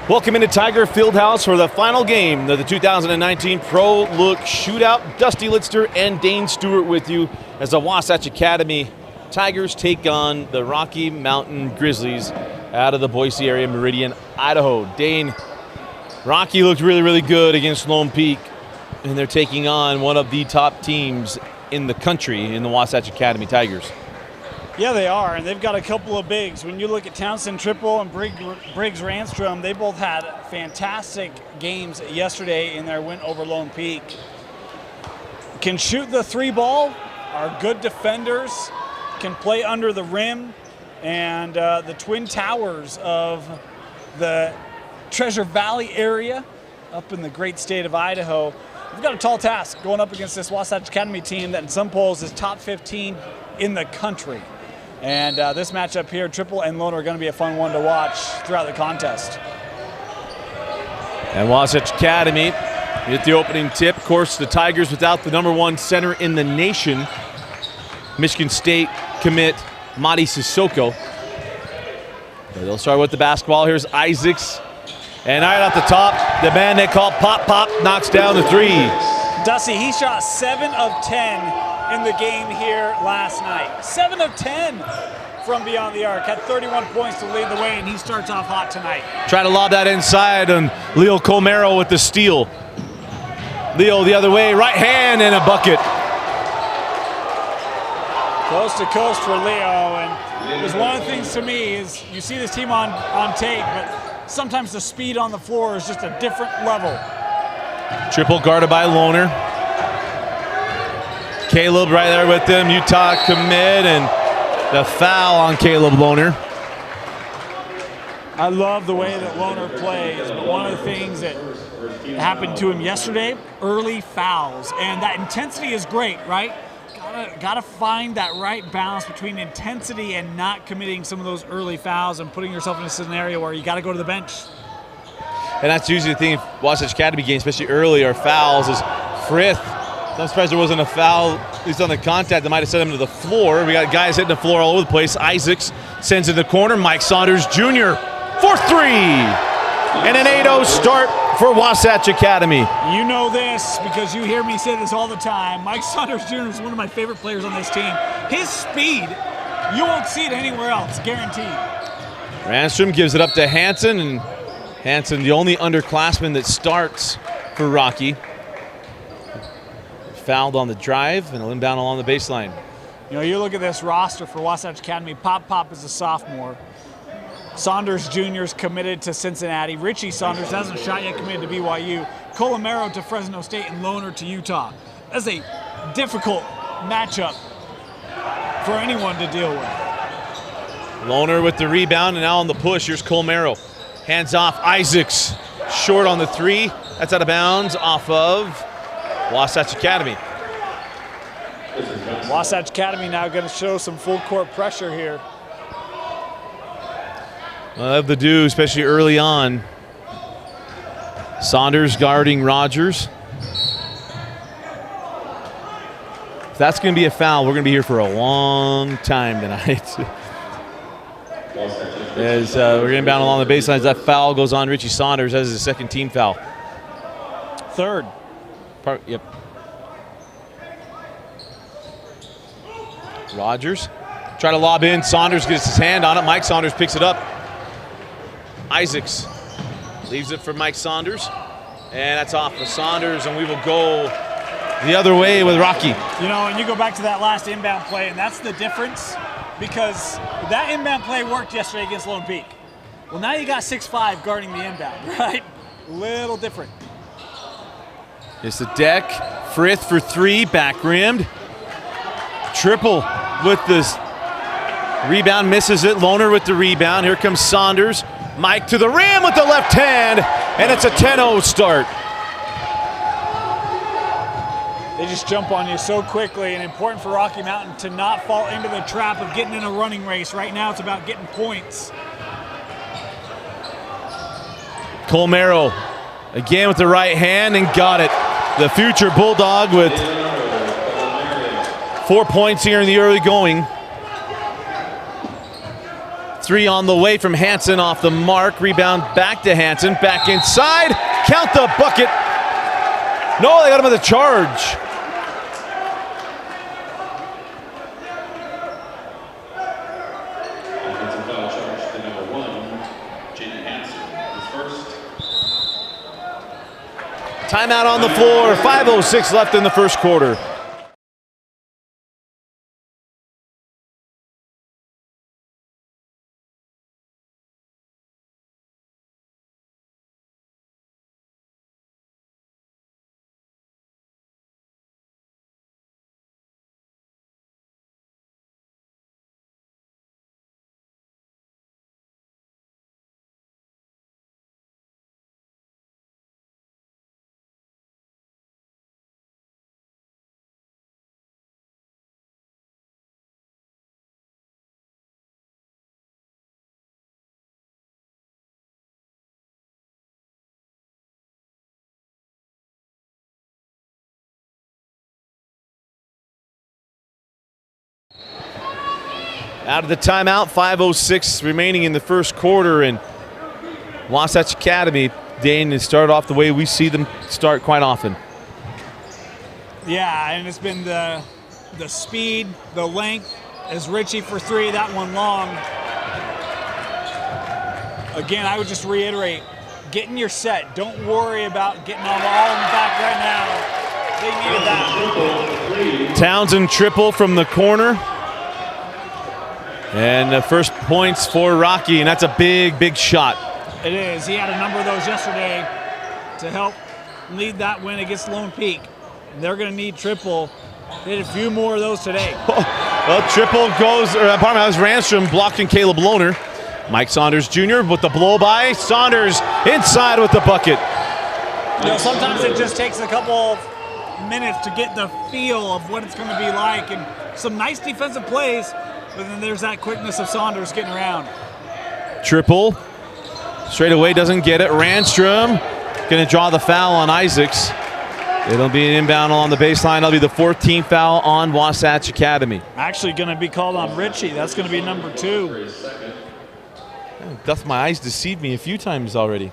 Welcome into Tiger Fieldhouse for the final game of the 2019 Pro Look Shootout. Dusty Litster and Dane Stewart with you as the Wasatch Academy Tigers take on the Rocky Mountain Grizzlies out of the Boise area, Meridian, Idaho. Dane, Rocky looked really good against Lone Peak, and they're taking on one of the top teams in the country in the Wasatch Academy Tigers. Yeah, they are, and they've got a couple of bigs. When you look at Townsend Triple and Briggs Ranstrom, they both had fantastic games yesterday in their win over Lone Peak. Can shoot the three ball, are good defenders, can play under the rim, and the Twin Towers of the Treasure Valley area up in the great state of Idaho. We've got a tall task going up against this Wasatch Academy team that in some polls is top 15 in the country. And this matchup here, Triple and Lone, are going to be a fun one to watch throughout the contest. And Wasatch Academy hit the opening tip. Of course, the Tigers without the #1 center in the nation, Michigan State commit Madi Sissoko. So they'll start with the basketball. Here's Isaacs. And right off the top, the man they call Pop knocks down the three. Dusty, he shot 7 of 10 in the game here last night. 7 of 10 from beyond the arc. Had 31 points to lead the way, and he starts off hot tonight. Try to lob that inside, and Leo Colmero with the steal. Leo the other way, right hand, and a bucket. Coast to coast for Leo, and it was one of the things to me is you see this team on tape, but sometimes the speed on the floor is just a different level. Triple guarded by Lohner. Caleb right there with them, Utah commit, and the foul on Caleb Lohner. I love the way that Lohner plays, but one of the things that happened to him yesterday, early fouls. And that intensity is great, right? Gotta find that right balance between intensity and not committing some of those early fouls and putting yourself in a scenario where you gotta go to the bench. And that's usually the thing in Wasatch Academy games, especially early, are fouls, is Frith. I'm surprised there wasn't a foul, at least on the contact, that might have sent him to the floor. We got guys hitting the floor all over the place. Isaacs sends it to the corner. Mike Saunders Jr. for three. And an 8-0 start for Wasatch Academy. You know this because you hear me say this all the time. Mike Saunders Jr. is one of my favorite players on this team. His speed, you won't see it anywhere else, guaranteed. Ranstrom gives it up to Hansen, and Hansen, the only underclassman that starts for Rocky. Fouled on the drive and a inbound along the baseline. You know, you look at this roster for Wasatch Academy. Pop is a sophomore. Saunders Jr. is committed to Cincinnati. Richie Saunders hasn't shot yet, committed to BYU. Colomero to Fresno State, and Lohner to Utah. That's a difficult matchup for anyone to deal with. Lohner with the rebound, and now on the push. Here's Colmero. Hands off. Isaacs short on the three. That's out of bounds off of Wasatch Academy. Wasatch Academy now going to show some full court pressure here. Well, they have the do, especially early on. Saunders guarding Rogers. If that's going to be a foul, we're going to be here for a long time tonight. As we're getting down along the baselines, that foul goes on Richie Saunders. That is his second team foul. Third. Yep. Rogers try to lob in. Saunders gets his hand on it. Mike Saunders picks it up. Isaacs leaves it for Mike Saunders, and that's off of Saunders, and we will go the other way with Rocky. You know, and you go back to that last inbound play, and that's the difference, because that inbound play worked yesterday against Lone Peak. Well, now you got 6'5" guarding the inbound, right? Little different. It's the deck. Frith for three, back rimmed. Triple with this rebound, misses it. Lohner with the rebound. Here comes Saunders. Mike to the rim with the left hand, and it's a 10-0 start. They just jump on you so quickly, and important for Rocky Mountain to not fall into the trap of getting in a running race. Right now it's about getting points. Colmero again with the right hand and got it. The future Bulldog with 4 points here in the early going. Three on the way from Hansen off the mark. Rebound back to Hansen. Back inside. Count the bucket. No, they got him with a charge. Timeout on the floor. 5:06 left in the first quarter. Out of the timeout, 5:06 remaining in the first quarter, and Wasatch Academy, Dane, has started off the way we see them start quite often. Yeah, and it's been the speed, the length. As Richie for three, that one long. Again, I would just reiterate, get in your set. Don't worry about getting all in the back right now. They needed that. Townsend triple from the corner. And the first points for Rocky, and that's a big, big shot. It is. He had a number of those yesterday to help lead that win against Lone Peak. And they're going to need triple. They had a few more of those today. Well, triple goes, pardon me, that was Ranstrom blocking Caleb Lohner. Mike Saunders Jr. with the blow by. Saunders inside with the bucket. You know, sometimes it just takes a couple of minutes to get the feel of what it's going to be like. And some nice defensive plays. But then there's that quickness of Saunders getting around. Triple. Straight away doesn't get it. Ranstrom going to draw the foul on Isaacs. It'll be an inbound along the baseline. It'll be the 14th foul on Wasatch Academy. Actually going to be called on Richie. That's going to be number 2. Doth my eyes deceive me a few times already.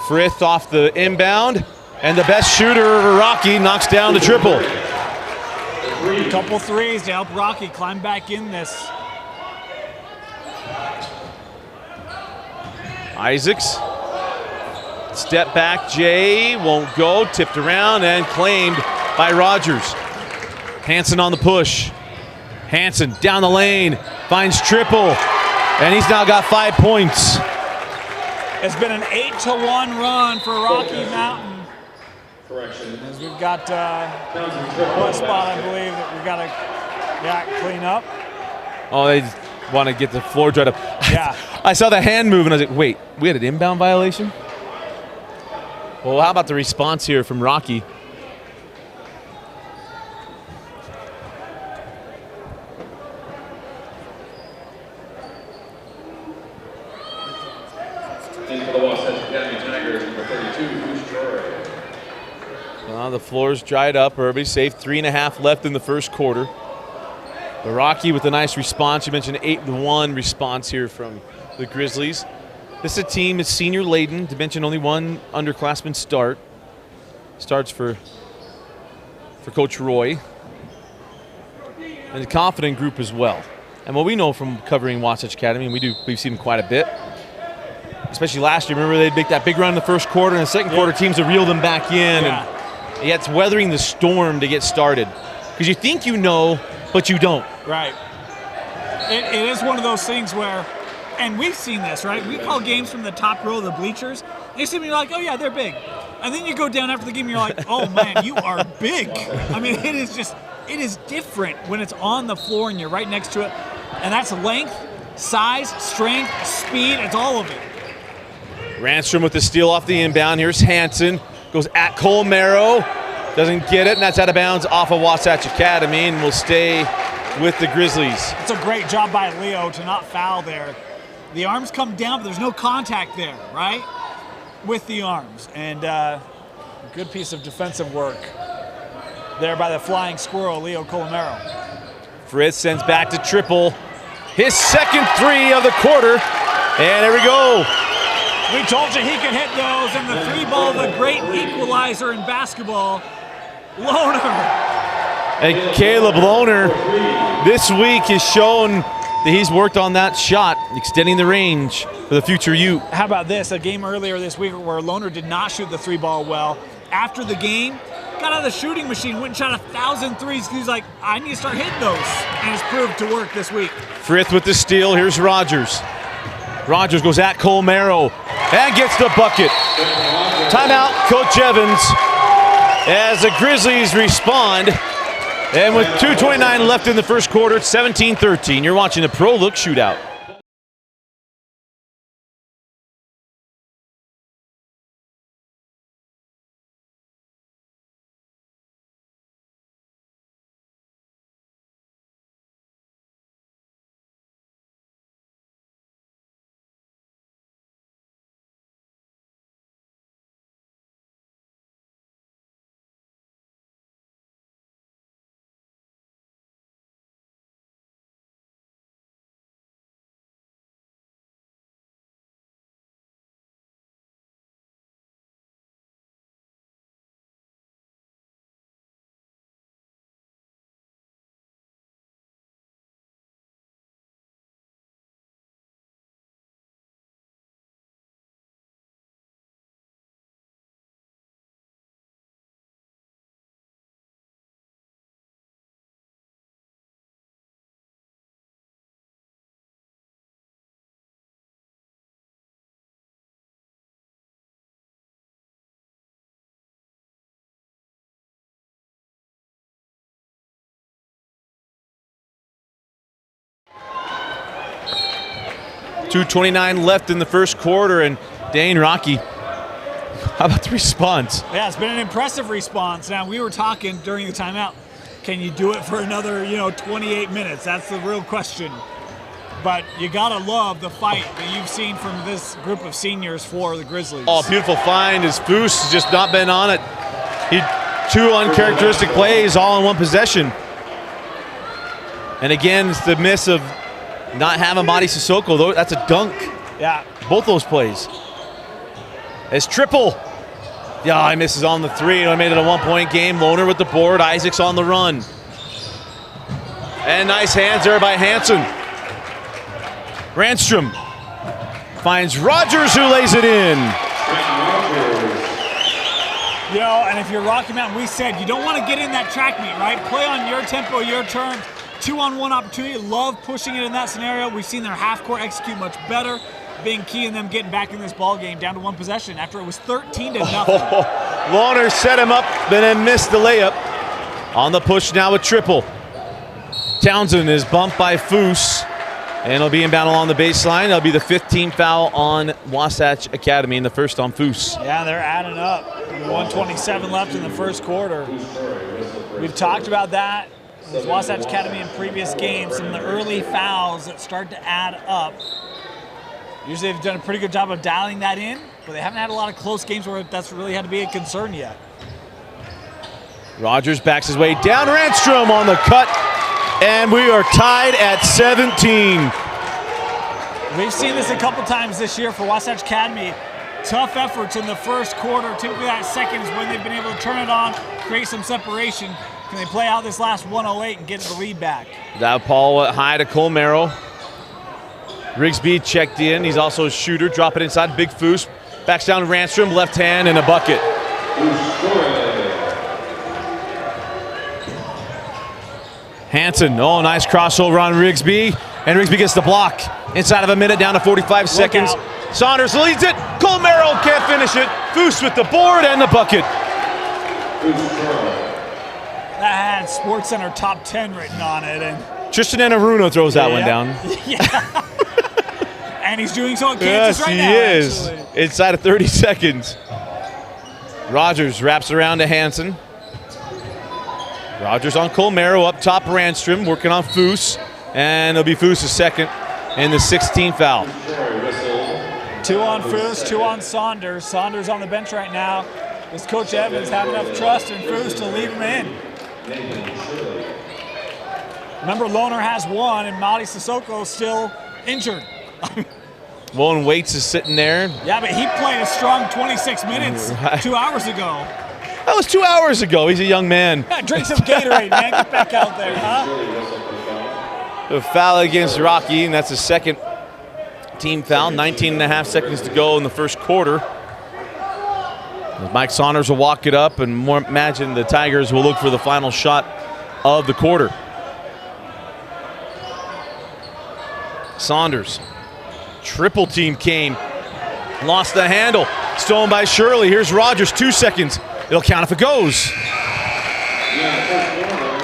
Frith off the inbound. And the best shooter, Rocky, knocks down the triple. A couple threes to help Rocky climb back in this. Isaacs. Step back, Jay won't go. Tipped around and claimed by Rogers. Hansen on the push. Hansen down the lane. Finds triple. And he's now got 5 points. It's been an 8-1 run for Rocky Mountain. As we've got one spot, I believe, that we've got to clean up. Oh, they just want to get the floor dried up. Yeah. I saw the hand move, and I was like, wait, we had an inbound violation? Well, how about the response here from Rocky? For the Wasatch Academy Tigers, number 32, Bruce Troy. Well, the floor's dried up. Everybody's safe. 3.5 left in the first quarter. The Rocky with a nice response. You mentioned 8-1 response here from the Grizzlies. This is a team that's senior laden. To mention only one underclassman starts for Coach Roy. And a confident group as well. And what we know from covering Wasatch Academy, and we've seen them quite a bit. Especially last year, remember they'd make that big run in the first quarter, and the second quarter teams have reeled them back in. Yeah. And it's weathering the storm to get started. Because you think you know, but you don't. Right. It is one of those things where, and we've seen this, right? We call games from the top row of the bleachers. And you see them, you're like, oh yeah, they're big. And then you go down after the game, and you're like, oh man, you are big. I mean, it is different when it's on the floor and you're right next to it. And that's length, size, strength, speed, it's all of it. Ranstrom with the steal off the inbound. Here's Hansen. Goes at Colmero. Doesn't get it, and that's out of bounds off of Wasatch Academy, and will stay with the Grizzlies. It's a great job by Leo to not foul there. The arms come down, but there's no contact there, right? With the arms. And good piece of defensive work there by the flying squirrel, Leo Colomero. Fritz sends back to triple. His second three of the quarter. And there we go. We told you he could hit those, and the three ball, the great equalizer in basketball. Lohner. And Caleb Lohner this week has shown that he's worked on that shot, extending the range for the future Ute. How about this? A game earlier this week where Lohner did not shoot the three ball well. After the game, got out of the shooting machine, went and shot 1,000 threes. He's like, I need to start hitting those. And it's proved to work this week. Frith with the steal. Here's Rogers. Rogers goes at Colmero and gets the bucket. Timeout, Coach Evans, as the Grizzlies respond. And with 2:29 left in the first quarter, it's 17-13. You're watching the Pro Look Shootout. .229 left in the first quarter, and Dane Rocky, how about the response? Yeah, it's been an impressive response. Now, we were talking during the timeout, can you do it for another, 28 minutes? That's the real question. But you gotta love the fight that you've seen from this group of seniors for the Grizzlies. Oh, beautiful find. His Foose has just not been on it. He 2 uncharacteristic plays all in one possession. And again, it's the miss of not having Madi Sissoko, though. That's a dunk. Yeah. Both those plays. As triple. Yeah, he misses on the three. I made it a 1-point game. Lohner with the board. Isaac's on the run. And nice hands there by Hansen. Randstrom finds Rogers, who lays it in. And if you're Rocky Mountain, we said you don't want to get in that track meet, right? Play on your tempo, your terms. 2-on-1 opportunity. Love pushing it in that scenario. We've seen their half court execute much better, being key in them getting back in this ball game down to 1 possession after it was 13-0. Lohner set him up, but then missed the layup. On the push now with triple. Townsend is bumped by Foose, and he'll be inbound along the baseline. That'll be the 15th foul on Wasatch Academy, and the first on Foose. Yeah, they're adding up. 1:27 left in the first quarter. We've talked about that. With Wasatch Academy in previous games, some of the early fouls that start to add up. Usually they've done a pretty good job of dialing that in, but they haven't had a lot of close games where that's really had to be a concern yet. Rogers backs his way down. Randstrom on the cut, and we are tied at 17. We've seen this a couple times this year for Wasatch Academy. Tough efforts in the first quarter. Typically that second is when they've been able to turn it on, create some separation. Can they play out this last 108 and get the lead back? That ball high to Colmero. Rigsby checked in. He's also a shooter. Drop it inside. Big Foose. Backs down to Randstrom. Left hand and a bucket. Hansen. Oh, nice crossover on Rigsby. And Rigsby gets the block. Inside of a minute, down to 45 seconds. Saunders leads it. Colmero can't finish it. Foose with the board and the bucket. That had SportsCenter top 10 written on it. And Tristan Anaruno throws that one down. Yeah. And he's doing so at Kansas right now. Yes, he is. Actually. Inside of 30 seconds. Rogers wraps around to Hansen. Rogers on Colmero, up top Randstrom, working on Foose. And it'll be Foose's second and the 16th foul. 2 on Foose, 2 on Saunders. Saunders on the bench right now. Does Coach Evans have enough trust in Foose to leave him in? Remember, Lohner has one, and Madi Sissoko still injured. Willen Waits is sitting there. Yeah, but he played a strong 26 minutes 2 hours ago. That was 2 hours ago. He's a young man. Yeah, drink some Gatorade, man. Get back out there, huh? A foul against Rocky, and that's the second team foul. 19 and a half seconds to go in the first quarter. Mike Saunders will walk it up, and imagine the Tigers will look for the final shot of the quarter. Saunders, triple team came, lost the handle, stolen by Shirley. Here's Rogers, 2 seconds. It'll count if it goes.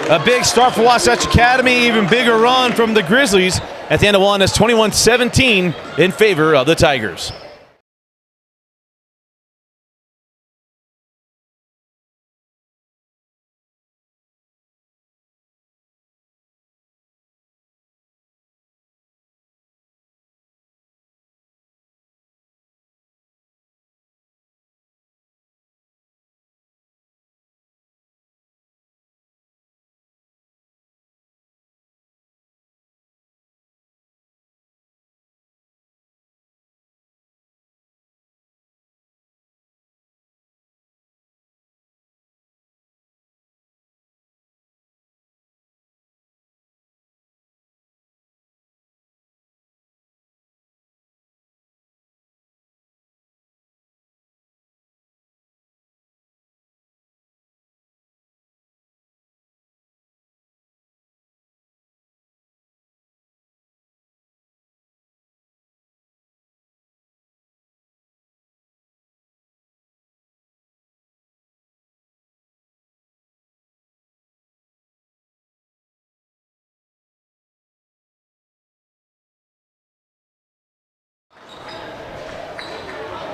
A big start for Wasatch Academy, even bigger run from the Grizzlies. At the end of one, it's 21-17 in favor of the Tigers.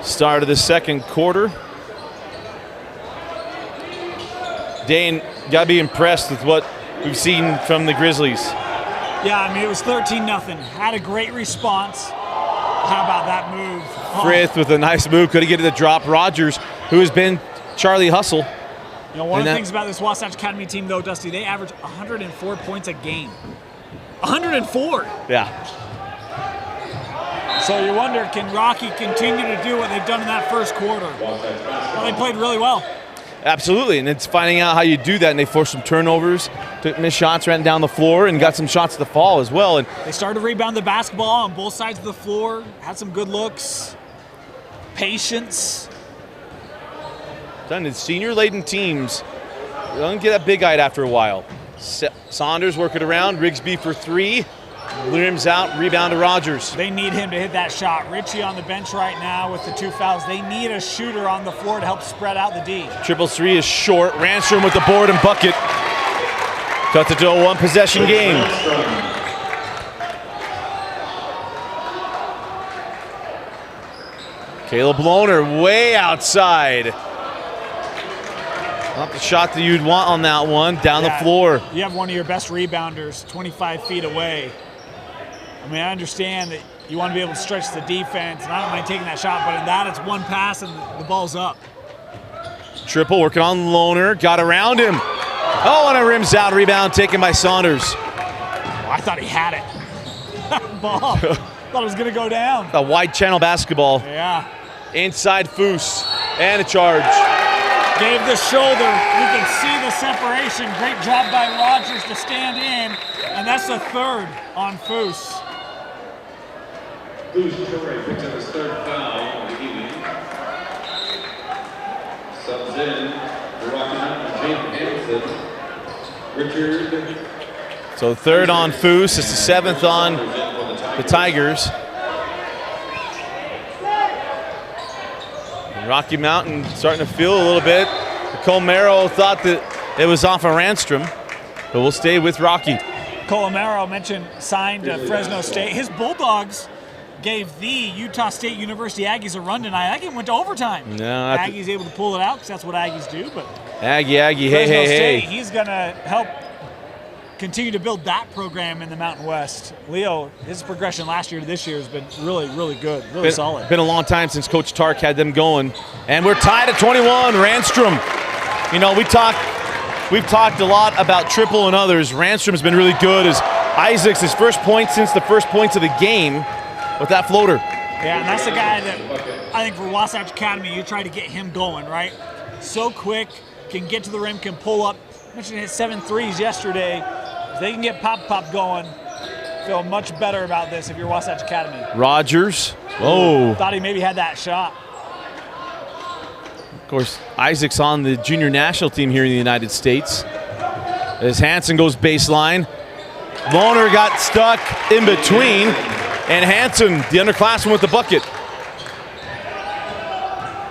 Start of the second quarter. Dane, gotta be impressed with what we've seen from the Grizzlies. Yeah, I mean, it was 13-0. Had a great response. How about that move? Frith with a nice move, couldn't get it to drop. Rogers, who has been Charlie Hustle. You know, one of the things about this Wasatch Academy team, though, Dusty, they average 104 points a game. 104! Yeah. So you wonder, can Rocky continue to do what they've done in that first quarter? Well, they played really well. Absolutely, and it's finding out how you do that, and they forced some turnovers, took missed shots, ran down the floor, and got some shots to fall as well. And they started to rebound the basketball on both sides of the floor, had some good looks, patience. Done. It's senior-laden teams. They don't get that big-eyed after a while. Saunders working around, Rigsby for three. Rims out, rebound to Rogers. They need him to hit that shot. Richie on the bench right now with the 2 fouls. They need a shooter on the floor to help spread out the D. Triple three is short. Ranstrom with the board and bucket. Cuts it to a one-possession game. Caleb Lohner way outside. Not the shot that you'd want on that one. Down the floor. You have one of your best rebounders 25 feet away. I mean, I understand that you want to be able to stretch the defense, and I don't mind taking that shot, but in that, it's one pass and the ball's up. Triple working on Lohner. Got around him. Oh, and a rims out. Rebound taken by Saunders. Oh, I thought he had it. Ball. Thought it was going to go down. A wide channel basketball. Yeah. Inside Foose. And a charge. Gave the shoulder. You can see the separation. Great job by Rogers to stand in. And that's the third on Foose. Foose picks up his third foul of the evening. Subs in for Rocky Mountain, James Anderson. Richard. So third on Foose. It's the seventh on the Tigers. Rocky Mountain starting to feel a little bit. Colmero thought that it was off of Ranstrom, but we'll stay with Rocky. Colmero mentioned signed to Fresno State. His Bulldogs gave the Utah State University Aggies a run tonight. That game went to overtime. No, Aggies able to pull it out because that's what Aggies do. But Aggie, Fresno State, he's going to help continue to build that program in the Mountain West. Leo, his progression last year to this year has been really, really good, really solid. Been a long time since Coach Tark had them going. And we're tied at 21. Ranstrom. You know, we we've talked a lot about triple and others. Ranstrom's been really good as Isaacs, his first point since the first points of the game with that floater. Yeah, and that's the guy that I think for Wasatch Academy, you try to get him going, right? So quick, can get to the rim, can pull up. I mentioned his 7 threes yesterday. If they can get pop going, feel much better about this if you're Wasatch Academy. Rogers. Oh. Thought he maybe had that shot. Of course, Isaac's on the junior national team here in the United States. As Hansen goes baseline. Lohner got stuck in between. And Hansen, the underclassman with the bucket.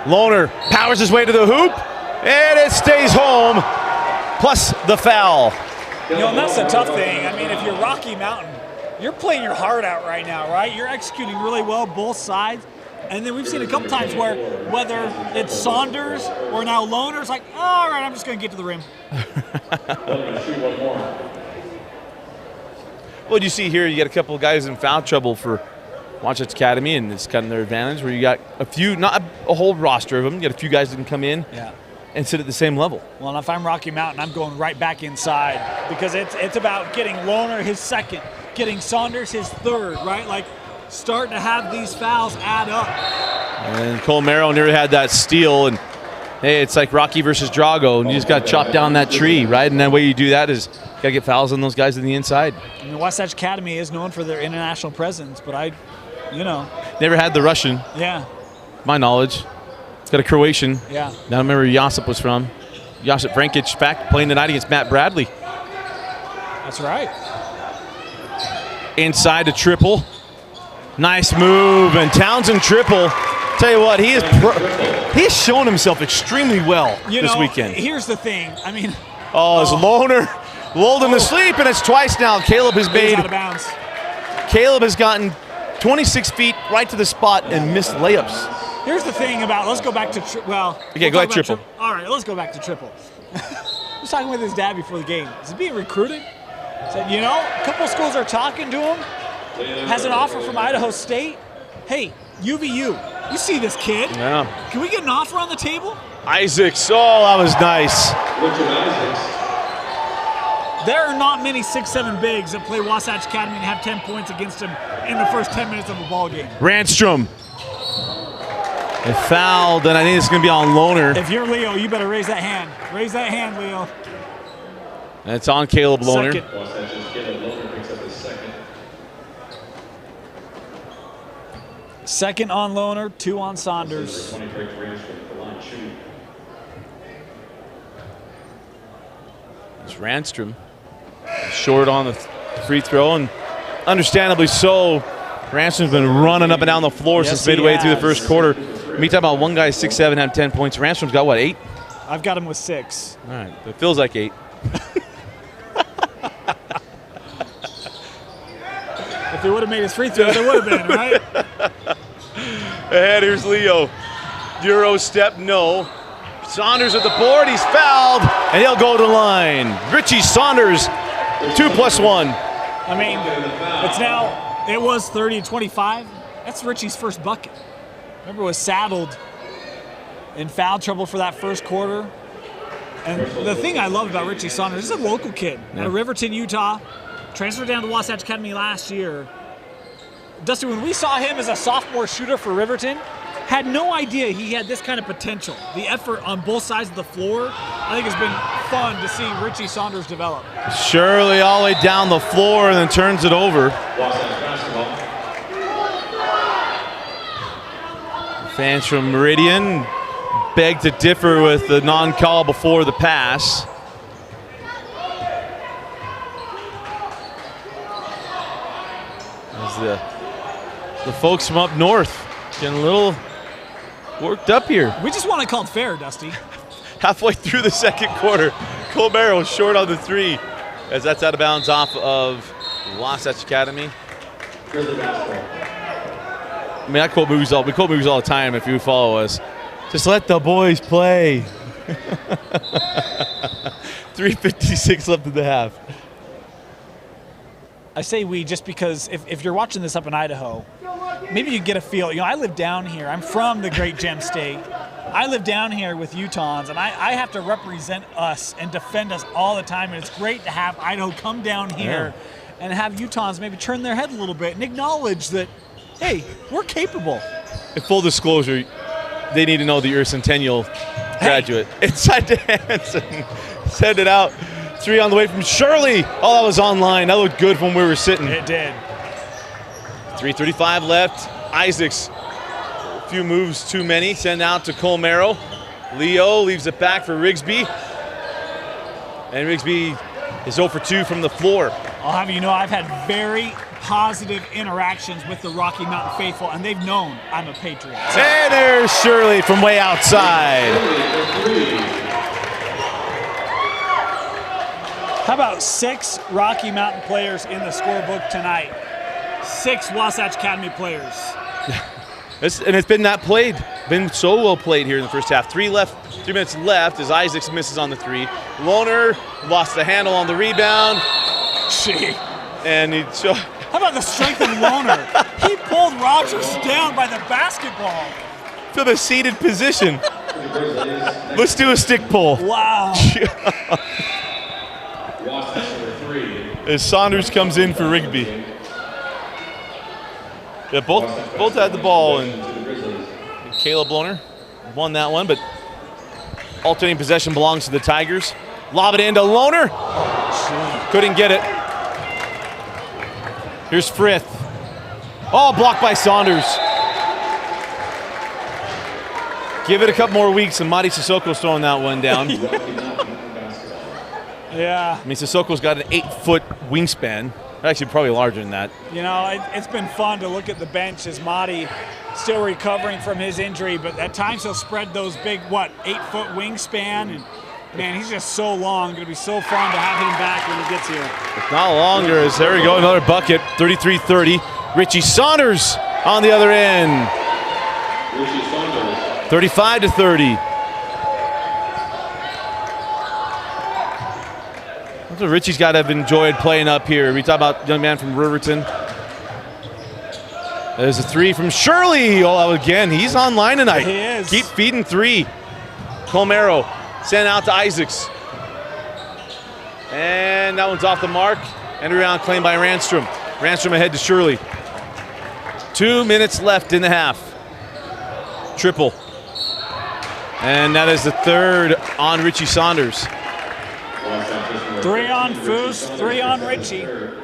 Lohner powers his way to the hoop. And it stays home. Plus the foul. You know, and that's the tough thing. I mean, if you're Rocky Mountain, you're playing your heart out right now, right? You're executing really well both sides. And then we've seen a couple times where whether it's Saunders or now Lohner's like, oh, all right, I'm just going to get to the rim. What do you see here? You got a couple of guys in foul trouble for Wasatch Academy, and it's kind of their advantage where you got a few, not a whole roster of them, you got a few guys that can come in and sit at the same level. Well, and if I'm Rocky Mountain, I'm going right back inside because it's about getting Lohner his second, getting Saunders his third, right? Like, starting to have these fouls add up. And Cole Merrill nearly had that steal, and hey, it's like Rocky versus Drago, and you just got to chop down that tree, right? And the way you do that is you got to get fouls on those guys on the inside. I mean, Wasatch Academy is known for their international presence, but never had the Russian. Yeah. My knowledge. It's got a Croatian. Yeah. Now I remember where Josip was from. Josip Vrankic back playing tonight against Matt Bradley. That's right. Inside to triple. Nice move, and Townsend triple. Tell you what, he has shown himself extremely well this weekend. Here's the thing. I mean, it's Lohner lulled him to sleep, and it's twice now. Caleb has made. Out of bounds. Caleb has gotten 26 feet right to the spot and missed layups. Here's the thing about. Let's go back to Okay, go ahead, triple. All right, let's go back to triple. I was talking with his dad before the game. Is he being recruited? Said, a couple schools are talking to him. Has an offer from Idaho State. Hey, UVU, you see this kid. Yeah. Can we get an offer on the table? Isaacs, that was nice. There are not many 6'7" bigs that play Wasatch Academy and have 10 points against them in the first 10 minutes of a ball game. Ranstrom. They fouled, and I think it's going to be on Lohner. If you're Leo, you better raise that hand. Raise that hand, Leo. And it's on Caleb Lohner. Second on Lohner, 2 on Saunders. It's Ranstrom. Short on the free throw, and understandably so. Ranstrom's been running up and down the floor since midway through the first quarter. Me talking about one guy 6'7", had 10 points. Ranstrom's got, 8? I've got him with 6. All right, it feels like 8. If he would have made his free throws, it would have been, right? And here's Leo. Euro step, no. Saunders at the board, he's fouled, and he'll go to the line. Richie Saunders, 2+1. I mean, it was 30-25. That's Richie's first bucket. Remember, was saddled in foul trouble for that first quarter. And the thing I love about Richie Saunders, this is a local kid out of Riverton, Utah. Transferred down to Wasatch Academy last year. Dusty, when we saw him as a sophomore shooter for Riverton, had no idea he had this kind of potential. The effort on both sides of the floor, I think, has been fun to see Richie Saunders develop. Shirley all the way down the floor and then turns it over. Fans from Meridian beg to differ with the non-call before the pass. The folks from up north getting a little worked up here. We just want it called fair, Dusty. Halfway through the second quarter, Colbert short on the 3 as that's out of bounds off of Wasatch Academy. I mean, we quote movies all the time if you follow us. Just let the boys play. 3:56 left in the half. I say we just because if you're watching this up in Idaho, maybe you get a feel. I live down here. I'm from the great Gem State. I live down here with Utahns, and I have to represent us and defend us all the time. And it's great to have Idaho come down here and have Utahns maybe turn their head a little bit and acknowledge that, hey, we're capable. In full disclosure, they need to know that you're a Centennial graduate. Inside to Hansen. Send it out. 3 on the way from Shirley. Oh, that was online. That looked good when we were sitting. It did. 3:35 left. Isaacs, a few moves too many. Send out to Colmero. Leo leaves it back for Rigsby. And Rigsby is 0 for 2 from the floor. I'll have you know I've had very positive interactions with the Rocky Mountain faithful, and they've known I'm a Patriot. So. And there's Shirley from way outside. How about 6 Rocky Mountain players in the scorebook tonight? 6 Wasatch Academy players. And it's been that played. Been so well played here in the first half. 3 minutes left as Isaacs misses on the 3. Lohner lost the handle on the rebound. Gee. And how about the strength of Lohner? He pulled Rogers down by the basketball. To the seated position. Let's do a stick pull. Wow. As Saunders comes in for Rigby. Yeah, both had the ball, and Caleb Lohner won that one, but alternating possession belongs to the Tigers. Lob it into Lohner. Couldn't get it. Here's Frith. Oh, blocked by Saunders. Give it a couple more weeks, and Madi Sissoko's throwing that one down. Yeah. I mean, Sissoko's got an 8-foot wingspan. Actually, probably larger than that. You know, it's been fun to look at the bench as Madi still recovering from his injury, but at times he'll spread those big, 8-foot wingspan, and man, he's just so long. Going to be so fun to have him back when he gets here. It's not longer, as there we go, another bucket, 33-30. Richie Saunders on the other end. 35-30. That's what Richie's got to have enjoyed playing up here. We talk about young man from Riverton. There's a 3 from Shirley. Oh, again, he's online tonight. He is. Keep feeding 3. Colmero sent out to Isaacs. And that one's off the mark. End around claimed by Ranstrom. Ranstrom ahead to Shirley. 2 minutes left in the half. Triple. And that is the 3rd on Richie Saunders. 3 on Foose, 3 on Richie. You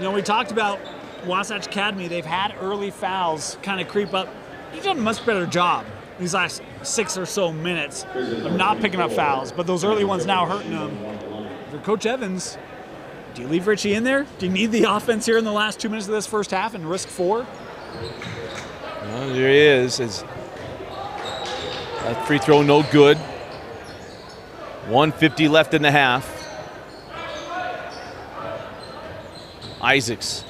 know, we talked about Wasatch Academy. They've had early fouls kind of creep up. He's done a much better job these last 6 or so minutes of not picking up fouls, but those early ones now hurting him. For Coach Evans, do you leave Richie in there? Do you need the offense here in the last 2 minutes of this first half and risk 4? Well, there he is. That free throw no good. 1:50 left in the half. Isaacs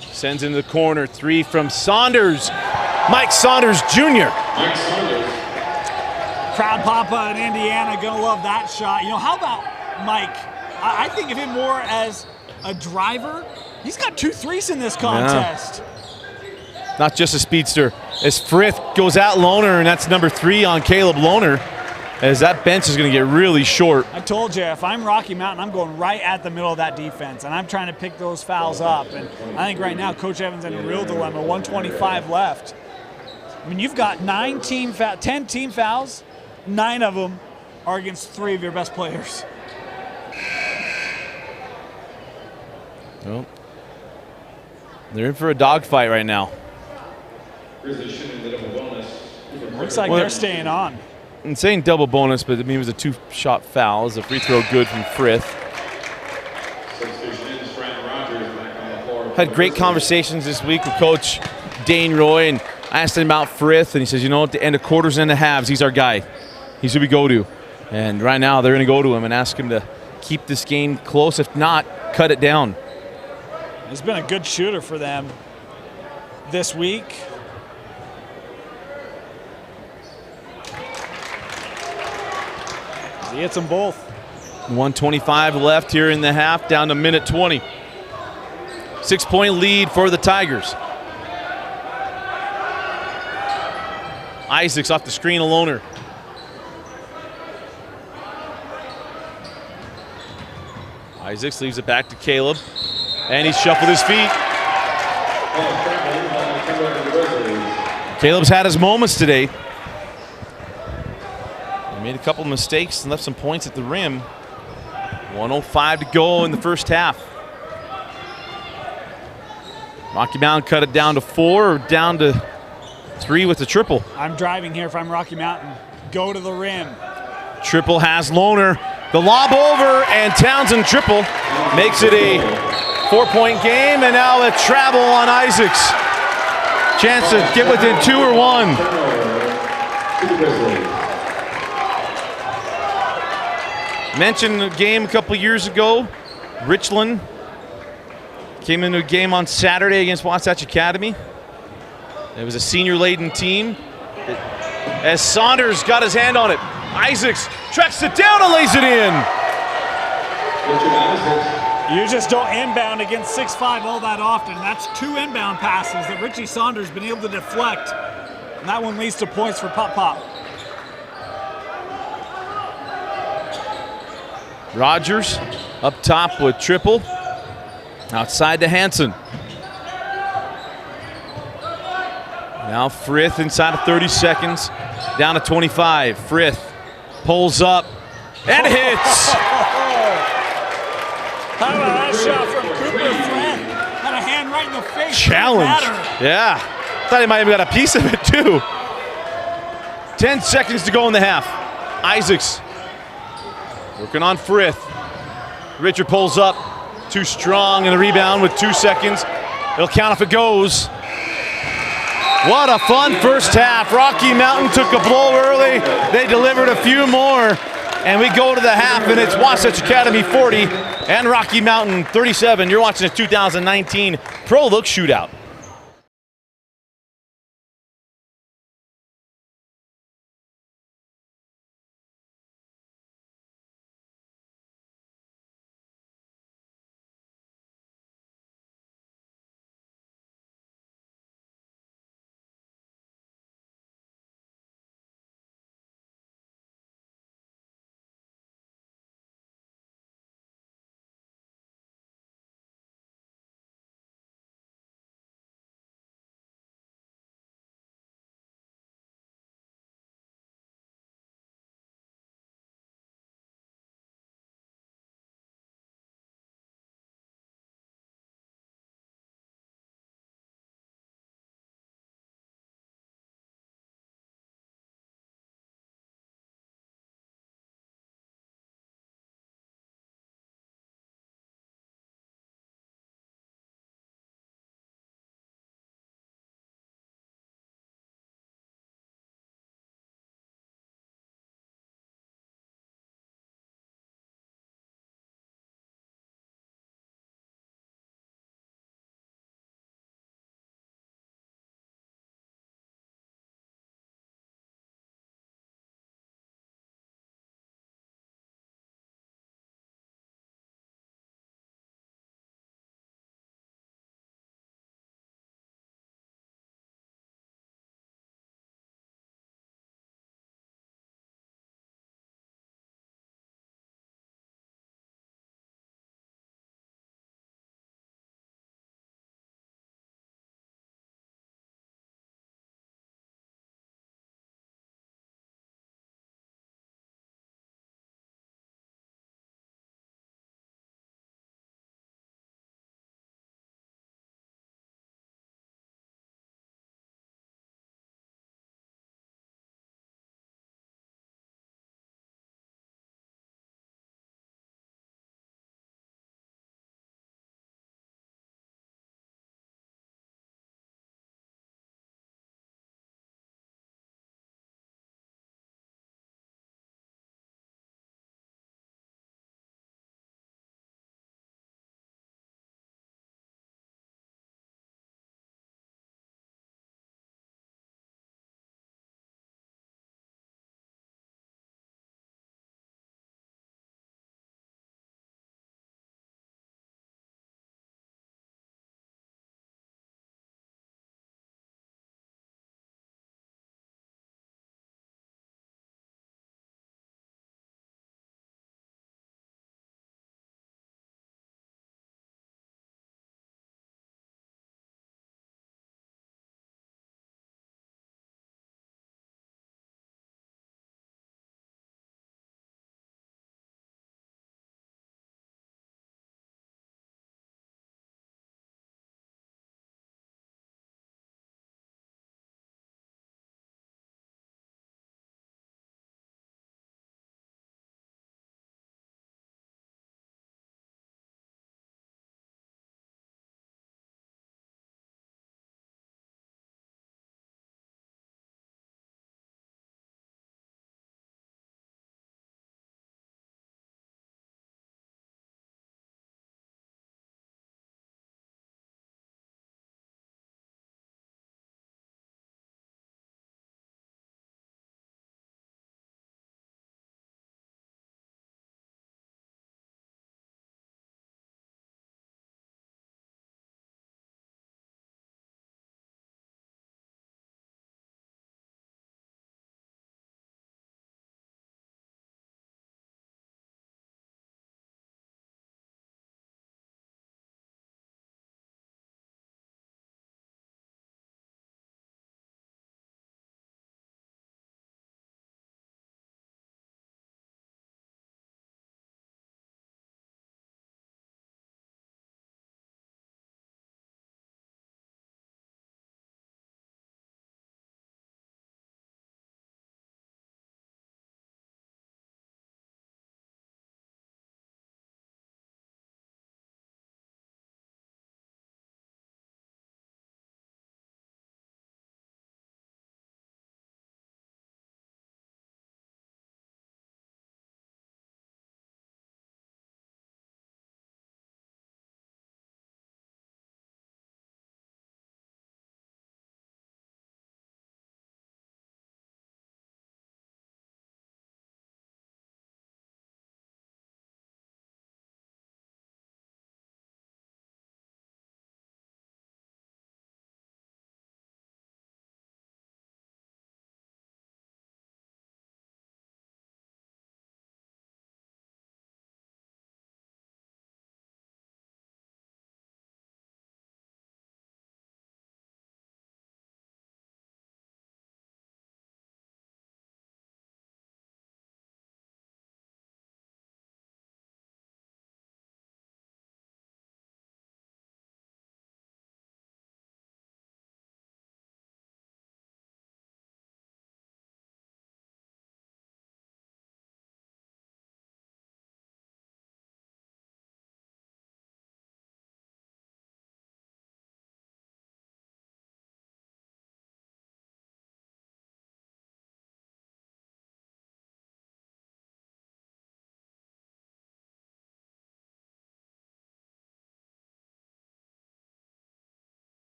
sends into the corner. 3 from Saunders. Mike Saunders Jr. Crowd papa in Indiana gonna love that shot. You know, how about Mike? I think of him more as a driver. He's got 2 threes in this contest. Yeah. Not just a speedster. As Frith goes at Lohner, and that's number 3 on Caleb Lohner. As that bench is going to get really short. I told you, if I'm Rocky Mountain, I'm going right at the middle of that defense, and I'm trying to pick those fouls up. And I think right now Coach Evans in a real dilemma, 1:25 left. I mean, you've got 10 team fouls, 9 of them are against 3 of your best players. Well, they're in for a dogfight right now. Looks like they're staying on. I'm saying double bonus, but I mean, it was a 2-shot foul. It's a free throw good from Frith. Had great conversations this week with Coach Dane Roy, and I asked him about Frith, and he says, you know, at the end of quarters and the halves, he's our guy. He's who we go to. And right now, they're going to go to him and ask him to keep this game close. If not, cut it down. He's been a good shooter for them this week. He hits them both. 1:25 left here in the half, down to minute 20. 6-point lead for the Tigers. Isaacs off the screen, a loner. Isaacs leaves it back to Caleb, and he shuffled his feet. Caleb's had his moments today. He made a couple mistakes and left some points at the rim. 1:05 to go in the first half. Rocky Mountain cut it down to 4 or down to 3 with the triple. I'm driving here if I'm Rocky Mountain. Go to the rim. Triple has Lohner. The lob over, and Townsend triple makes it a 4-point game, and now a travel on Isaacs. Chance to get within 2 or 1. Mentioned the game a couple years ago. Richland came into a game on Saturday against Wasatch Academy. It was a senior-laden team. As Saunders got his hand on it, Isaacs tracks it down and lays it in. You just don't inbound against 6'5" all that often. That's 2 inbound passes that Richie Saunders been able to deflect. And that one leads to points for Pop. Rogers up top with triple. Outside to Hansen. Now Frith inside of 30 seconds. Down to 25. Frith pulls up and hits. How about that shot from Cooper Frith? Had a hand right in the face. Challenge. Yeah. Thought he might have got a piece of it too. 10 seconds to go in the half. Isaacs working on Frith. Richard pulls up. Too strong in the rebound with 2 seconds. It'll count if it goes. What a fun first half. Rocky Mountain took a blow early. They delivered a few more. And we go to the half, and it's Wasatch Academy 40 and Rocky Mountain 37. You're watching the 2019 Pro Look Shootout.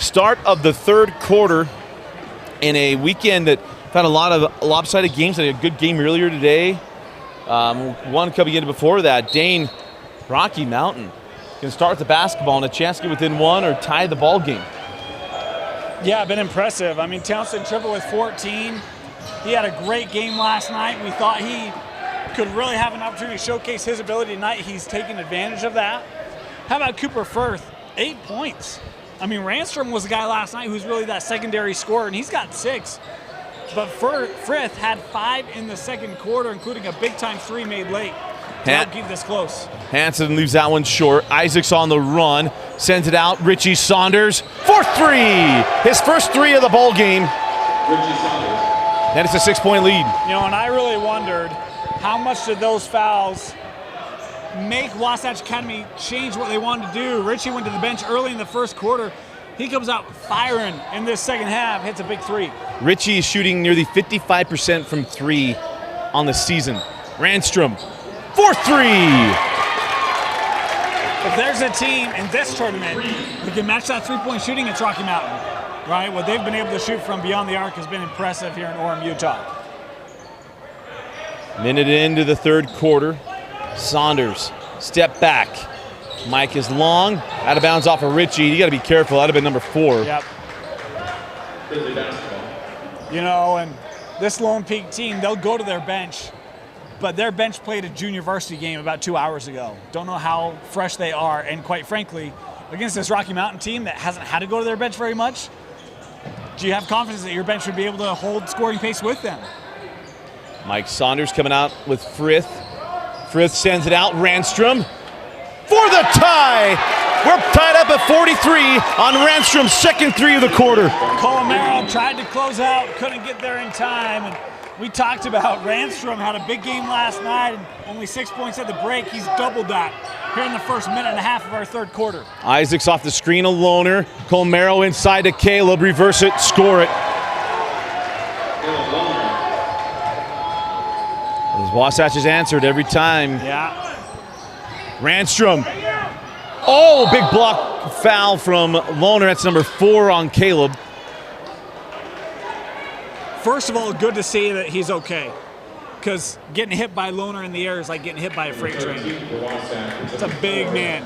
Start of the third quarter in a weekend that had a lot of lopsided games. Had a good game earlier today. One coming in before that. Dane, Rocky Mountain can start with the basketball and a chance to get within one or tie the ball game. Yeah, been impressive. I mean, Townsend triple with 14. He had a great game last night. We thought he could really have an opportunity to showcase his ability tonight. He's taken advantage of that. How about Cooper Firth? 8 points. I mean, Ranstrom was the guy last night who's really that secondary scorer, and he's got 6. But Frith had 5 in the second quarter, including a big-time 3 made late to help keep this close. Hansen leaves that one short. Isaac's on the run, sends it out. Richie Saunders for 3. His first 3 of the ball game. Richie Saunders. And it's a 6-point lead. You know, and I really wondered how much did those fouls make Wasatch Academy change what they wanted to do. Richie went to the bench early in the first quarter. He comes out firing in this second half, hits a big 3. Richie is shooting nearly 55% from 3 on the season. Ranstrom for 3. If there's a team in this tournament who can match that 3-point shooting, it's Rocky Mountain, right? What they've been able to shoot from beyond the arc has been impressive here in Orem, Utah. Minute into the third quarter. Saunders, step back. Mike is long, out of bounds off of Richie. You got to be careful. That'd have been number 4. Yep. Grizzly basketball. You know, and this Lone Peak team, they'll go to their bench, but their bench played a junior varsity game about 2 hours ago. Don't know how fresh they are, and quite frankly, against this Rocky Mountain team that hasn't had to go to their bench very much, do you have confidence that your bench would be able to hold scoring pace with them? Mike Saunders coming out with Frith. Frith sends it out. Ranstrom for the tie. We're tied up at 43 on Ranstrom's second 3 of the quarter. Colomero tried to close out, couldn't get there in time. And we talked about Ranstrom had a big game last night and only 6 points at the break. He's doubled that here in the first minute and a half of our third quarter. Isaac's off the screen, a loner. Colomero inside to Caleb. Reverse it, score it. Caleb Loner. Wasatch has answered every time. Yeah. Ranstrom. Oh, big block foul from Loner. That's number 4 on Caleb. First of all, good to see that he's okay, because getting hit by Loner in the air is like getting hit by a freight train. It's a big man.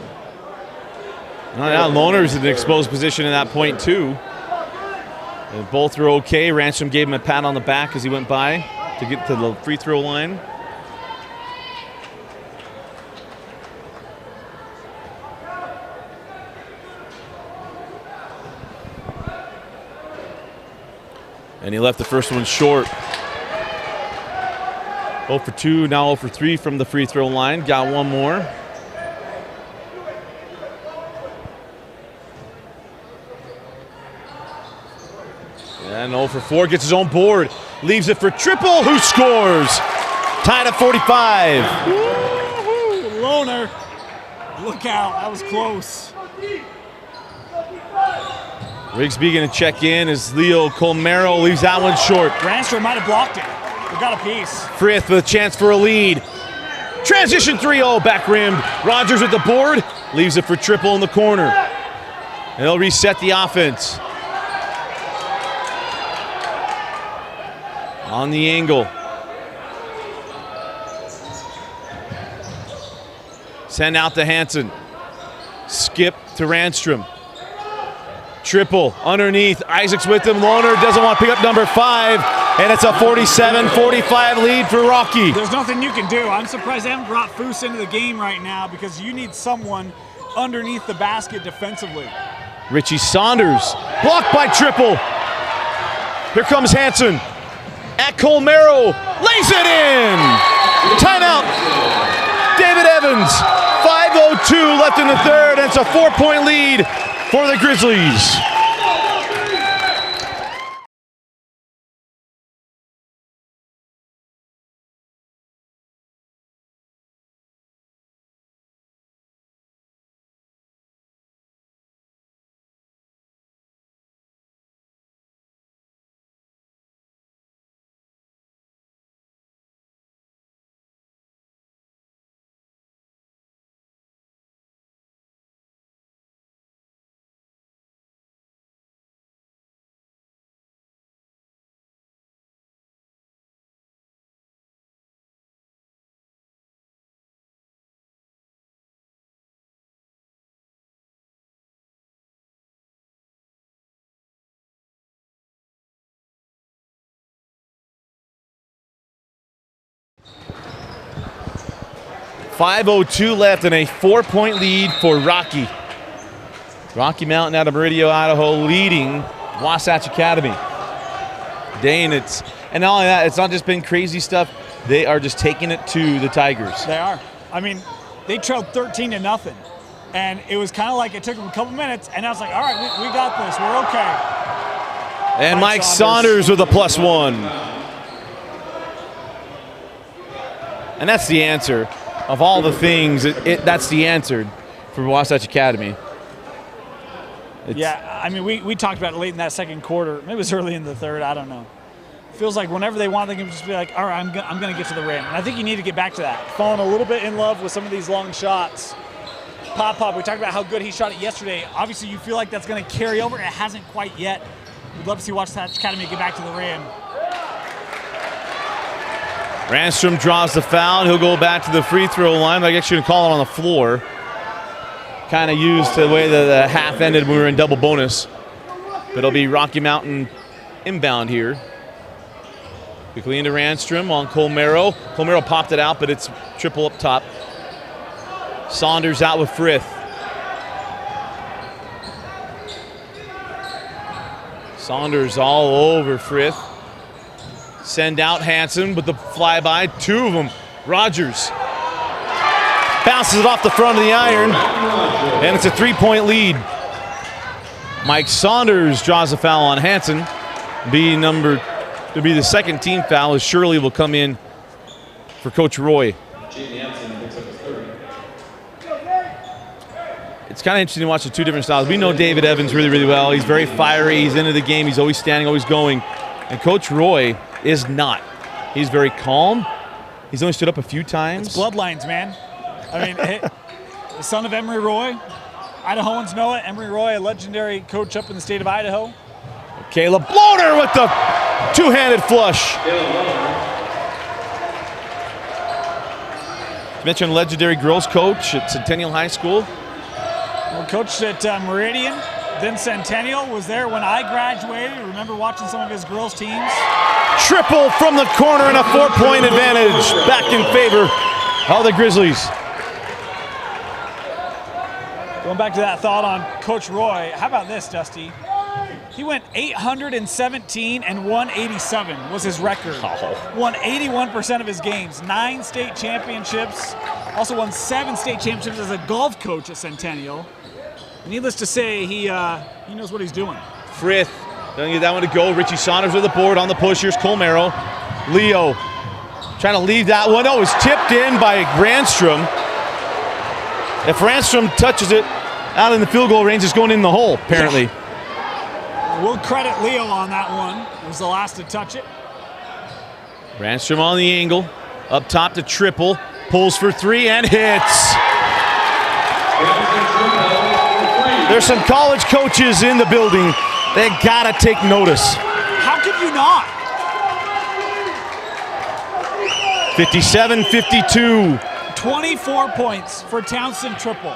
Now Loner's in an exposed position in that point too. And both were okay. Ranstrom gave him a pat on the back as he went by to get to the free throw line. And he left the first one short. 0 for 2, now 0 for 3 from the free throw line. Got one more. And 0 for 4, gets his own board. Leaves it for Triple, who scores. Tied at 45. Woo-hoo, Loner. Look out, that was close. Rigsby going to check in as Leo Colomero leaves that one short. Ranstrom might have blocked it. We got a piece. Frith with a chance for a lead. Transition 3-0, back rimmed. Rogers with the board, leaves it for Triple in the corner. And they'll reset the offense. On the angle. Send out to Hansen. Skip to Ranstrom. Triple underneath. Isaac's with him. Loner doesn't want to pick up number 5. And it's a 47-45 lead for Rocky. There's nothing you can do. I'm surprised they haven't brought Foose into the game right now, because you need someone underneath the basket defensively. Richie Saunders blocked by Triple. Here comes Hansen. At Colomero, lays it in. Timeout. David Evans. 5:02 left in the third, and it's a 4-point lead for the Grizzlies. 5:02 left and a 4-point lead for Rocky. Rocky Mountain out of Meridio, Idaho, leading Wasatch Academy. Dane, and not only that, it's not just been crazy stuff. They are just taking it to the Tigers. They are. I mean, they trailed 13-0, and it was kind of like it took them a couple minutes, and I was like, all right, we got this. We're okay. And Mike Saunders with a +1. And that's the answer. Of all the things, that's the answer for Wasatch Academy. Yeah, I mean, we talked about it late in that second quarter. Maybe it was early in the third. I don't know. Feels like whenever they want, they can just be like, all right, I'm going to get to the rim. And I think you need to get back to that. Falling a little bit in love with some of these long shots. Pop, we talked about how good he shot it yesterday. Obviously, you feel like that's going to carry over. It hasn't quite yet. We'd love to see Wasatch Academy get back to the rim. Randstrom draws the foul. He'll go back to the free throw line. I guess you can call it on the floor. Kind of used the way the half ended when we were in double bonus. But it'll be Rocky Mountain inbound here. Quickly into Randstrom on Colmero. Colmero popped it out, but it's triple up top. Saunders out with Frith. Saunders all over Frith. Send out Hansen with the flyby. Two of them. Rogers bounces it off the front of the iron, and it's a 3-point lead. Mike Saunders draws a foul on Hansen. To be the second team foul, as Shirley will come in for Coach Roy. It's kind of interesting to watch the two different styles. We know David Evans really, really well. He's very fiery. He's into the game. He's always standing, always going. And Coach Roy is not. He's very calm. He's only stood up a few times. It's bloodlines, man. I mean, the son of Emery Roy. Idahoans know it. Emery Roy, a legendary coach up in the state of Idaho. Caleb Bloner with the two-handed flush. You mentioned legendary girls coach at Centennial High School. Well, coached at Meridian, then Centennial. Was there when I graduated. Remember watching some of his girls' teams. Triple from the corner and a 4-point advantage back in favor of the Grizzlies. Going back to that thought on Coach Roy, how about this, Dusty? He went 817 and 187 was his record. Oh. Won 81% of his games, 9 state championships, also won 7 state championships as a golf coach at Centennial. Needless to say, he knows what he's doing. Frith doesn't get that one to go. Richie Saunders with the board on the push. Here's Colmero. Leo trying to leave that one. Oh, it was tipped in by Randstrom. If Randstrom touches it out in the field goal range, it's going in the hole, apparently. Yeah. We'll credit Leo on that one. He was the last to touch it. Randstrom on the angle. Up top to triple. Pulls for 3 and hits. There's some college coaches in the building. They gotta take notice. How could you not? 57-52. 24 points for Townsend triple.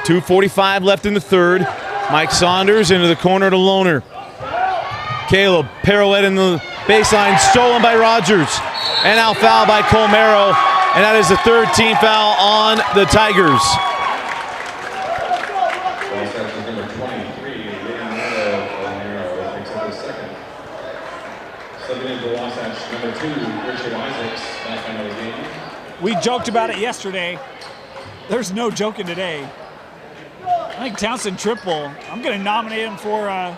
2:45 left in the third. Mike Saunders into the corner to Loner. Caleb pirouette in the baseline, stolen by Rogers. And now foul by Colmero. And that is the third team foul on the Tigers. Number 23, Colmero picks up his second. Stepping into Wasatch, number 2, Richard Isaacs, back into the game. We joked about it yesterday. There's no joking today. I think Townsend triple, I'm going to nominate him for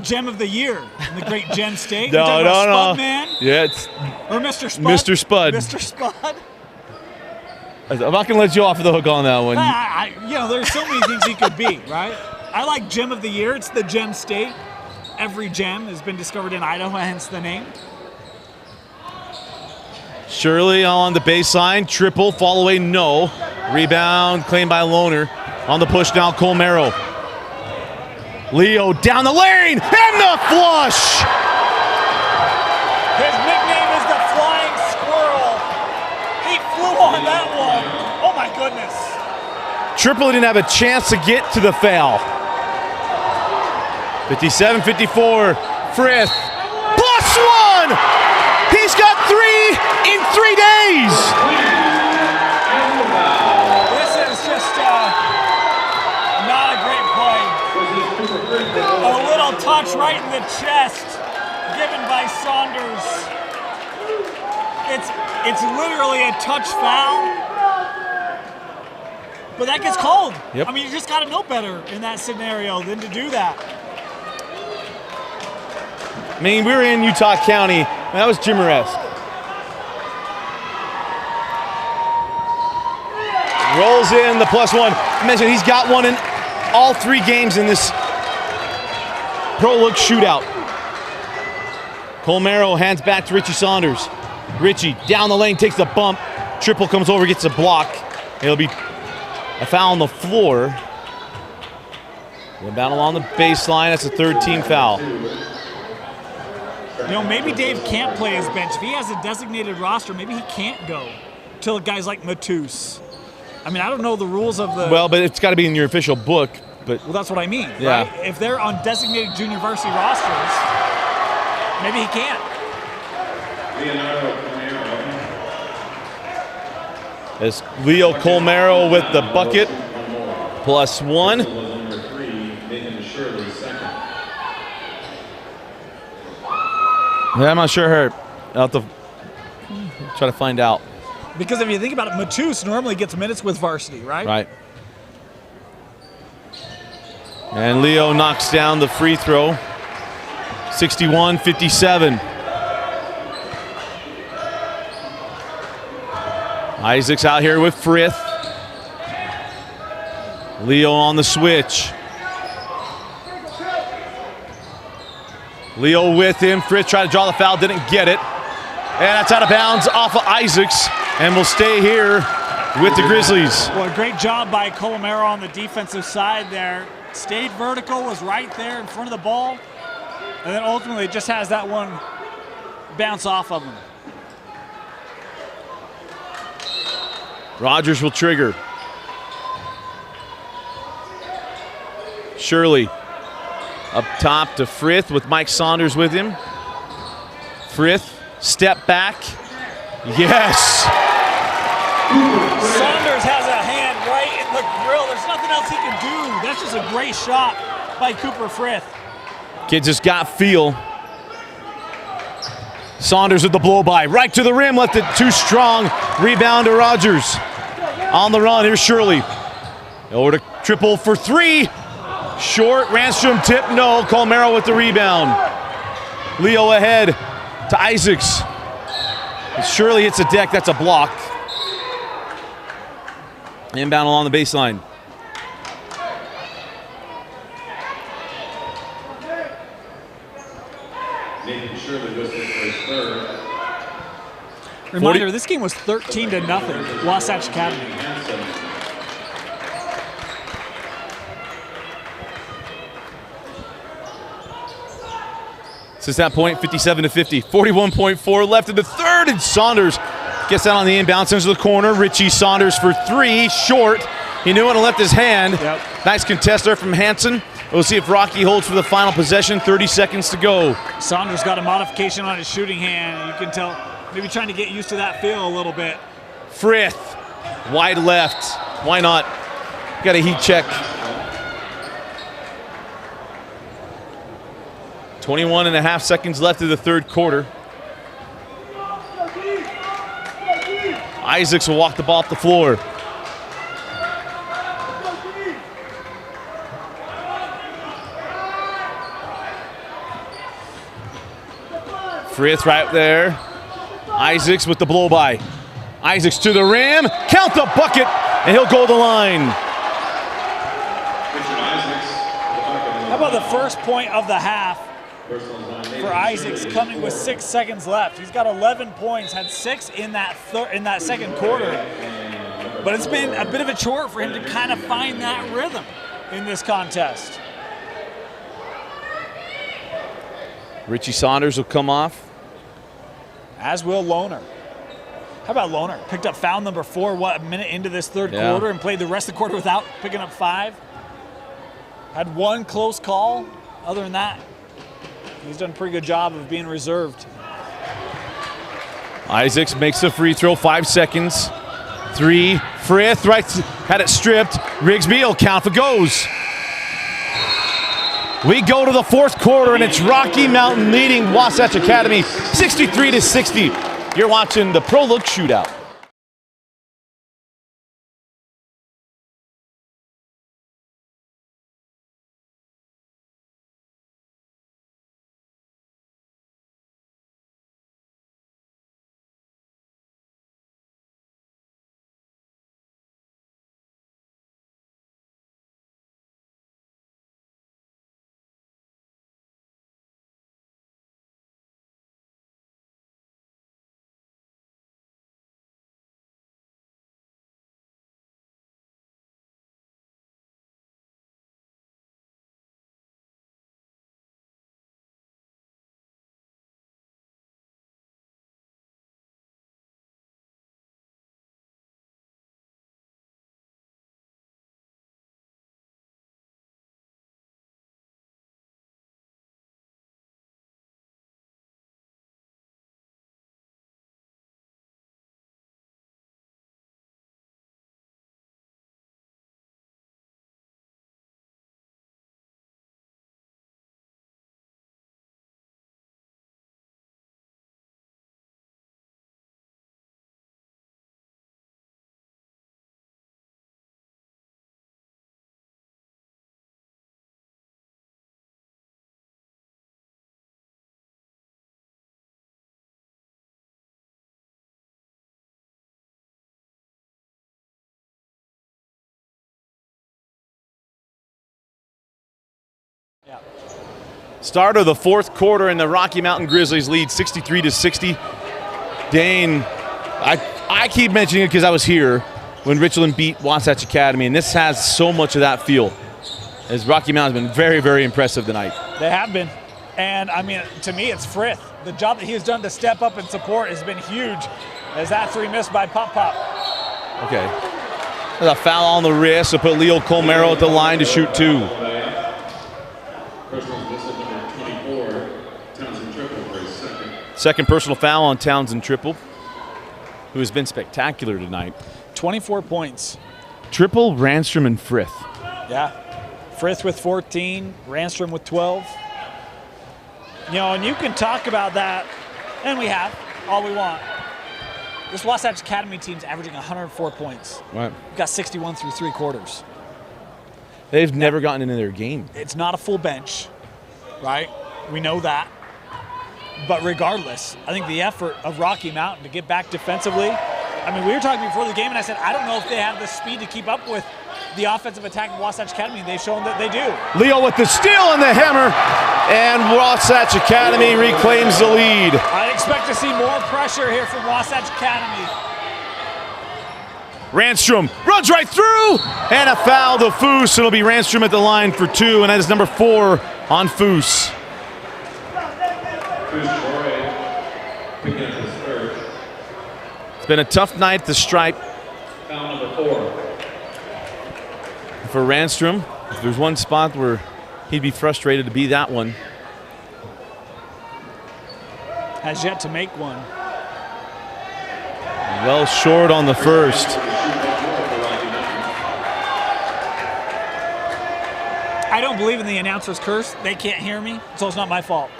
Gem of the Year in the great Gem State. No. Spud Man? Yeah, it's Or Mr. Spud? Mr. Spud. Mr. Spud? I'm not going to let you off the hook on that one. There's so many things he could be, right? I like Gem of the Year. It's the Gem State. Every gem has been discovered in Idaho, hence the name. Shirley on the baseline, triple, fall away, no. Rebound claimed by Loner. On the push now, Colmero. Leo down the lane, and the flush! His nickname is the Flying Squirrel. He flew on that one. Oh my goodness. Triple didn't have a chance to get to the foul. 57-54, Frith. +1! He's got 3 in 3 days! touch right in the chest given by Saunders. It's literally a touch foul. But that gets called. Yep. I mean, you just got to know better in that scenario than to do that. I mean, we were in Utah County, and that was Jimmer-esque. Rolls in the +1. I mentioned he's got one in all 3 games in this Pro Look Shootout. Colmero hands back to Richie Saunders. Richie down the lane, takes the bump. Triple comes over, gets a block. It'll be a foul on the floor. Inbound along the baseline. That's a 3rd-team foul. You know, maybe Dave can't play his bench. If he has a designated roster, maybe he can't go till guys like Matus. I mean, I don't know the rules of the... Well, but it's got to be in your official book. But well, that's what I mean, yeah. Right? If they're on designated junior varsity rosters, maybe he can't. As Leo Colmero with the bucket, +1. Yeah, I'm not sure her. I'll have to try to find out. Because if you think about it, Matus normally gets minutes with varsity, right? Right. And Leo knocks down the free throw. 61-57. Isaacs out here with Frith. Leo on the switch. Leo with him. Frith tried to draw the foul, didn't get it. And that's out of bounds off of Isaacs. And will stay here with the Grizzlies. Well, a great job by Colomero on the defensive side there. Stayed vertical, was right there in front of the ball. And then ultimately just has that one bounce off of him. Rogers will trigger. Shirley up top to Frith with Mike Saunders with him. Frith, step back. Yes! Saunders has a hand right in the grill. There's nothing else he can do. That's just a great shot by Cooper Frith. Kid just got feel. Saunders with the blow-by. Right to the rim, left it too strong. Rebound to Rogers. On the run, here's Shirley. Over to triple for 3. Short, Ranstrom tip, no. Colmero with the rebound. Leo ahead to Isaacs. Shirley hits the deck, that's a block. Inbound along the baseline. Reminder, this game was 13-0, Wasatch Academy. Since that point, 57-50. 41.4 left in the third, and Saunders gets that on the inbound, sends to the corner. Richie Saunders for 3, short. He knew it and left his hand. Yep. Nice contest there from Hansen. We'll see if Rocky holds for the final possession. 30 seconds to go. Saunders got a modification on his shooting hand. You can tell maybe trying to get used to that feel a little bit. Frith, wide left. Why not? Got a heat check. 21.5 seconds left of the third quarter. Isaacs will walk the ball off the floor. Frith right there. Isaacs with the blow-by. Isaacs to the rim. Count the bucket, and he'll go to the line. How about the first point of the half for Isaacs coming with 6 seconds left? He's got 11 points, had 6 in that second quarter. But it's been a bit of a chore for him to kind of find that rhythm in this contest. Richie Saunders will come off. As will Lohner. How about Lohner? Picked up foul number 4, a minute into this third quarter, and played the rest of the quarter without picking up 5. Had 1 close call. Other than that, he's done a pretty good job of being reserved. Isaacs makes a free throw, 5 seconds. 3, Frith, right, had it stripped. Rigsby will count if it goes. We go to the fourth quarter, and it's Rocky Mountain leading Wasatch Academy 63-60. You're watching the Pro Look Shootout. Start of the fourth quarter, and the Rocky Mountain Grizzlies lead 63-60. Dane, I keep mentioning it because I was here when Richland beat Wasatch Academy, and this has so much of that feel. As Rocky Mountain has been very, very impressive tonight. They have been. And, I mean, to me, it's Frith. The job that he has done to step up and support has been huge, as that three missed by Pop. Okay. There's a foul on the wrist, so put Leo Colmero at the line to shoot two. Second personal foul on Townsend Triple, who has been spectacular tonight. 24 points. Triple, Ranstrom, and Frith. Yeah. Frith with 14, Ranstrom with 12. You know, and you can talk about that, and we have, all we want. This Wasatch Academy team's averaging 104 points. Right. We've got 61 through three quarters. They've never gotten into their game. It's not a full bench, right? We know that. But regardless, I think the effort of Rocky Mountain to get back defensively, I mean, we were talking before the game, and I said, I don't know if they have the speed to keep up with the offensive attack of Wasatch Academy, and they've shown that they do. Leo with the steal and the hammer, and Wasatch Academy reclaims the lead. I expect to see more pressure here from Wasatch Academy. Ranstrom runs right through, and a foul to Foose. It'll be Ranstrom at the line for two, and that is number 4 on Foose. It's been a tough night at the stripe. Foul number 4. For Ranstrom, if there's one spot where he'd be frustrated to be that one. Has yet to make one. Well short on the first. I don't believe in the announcer's curse. They can't hear me, so it's not my fault.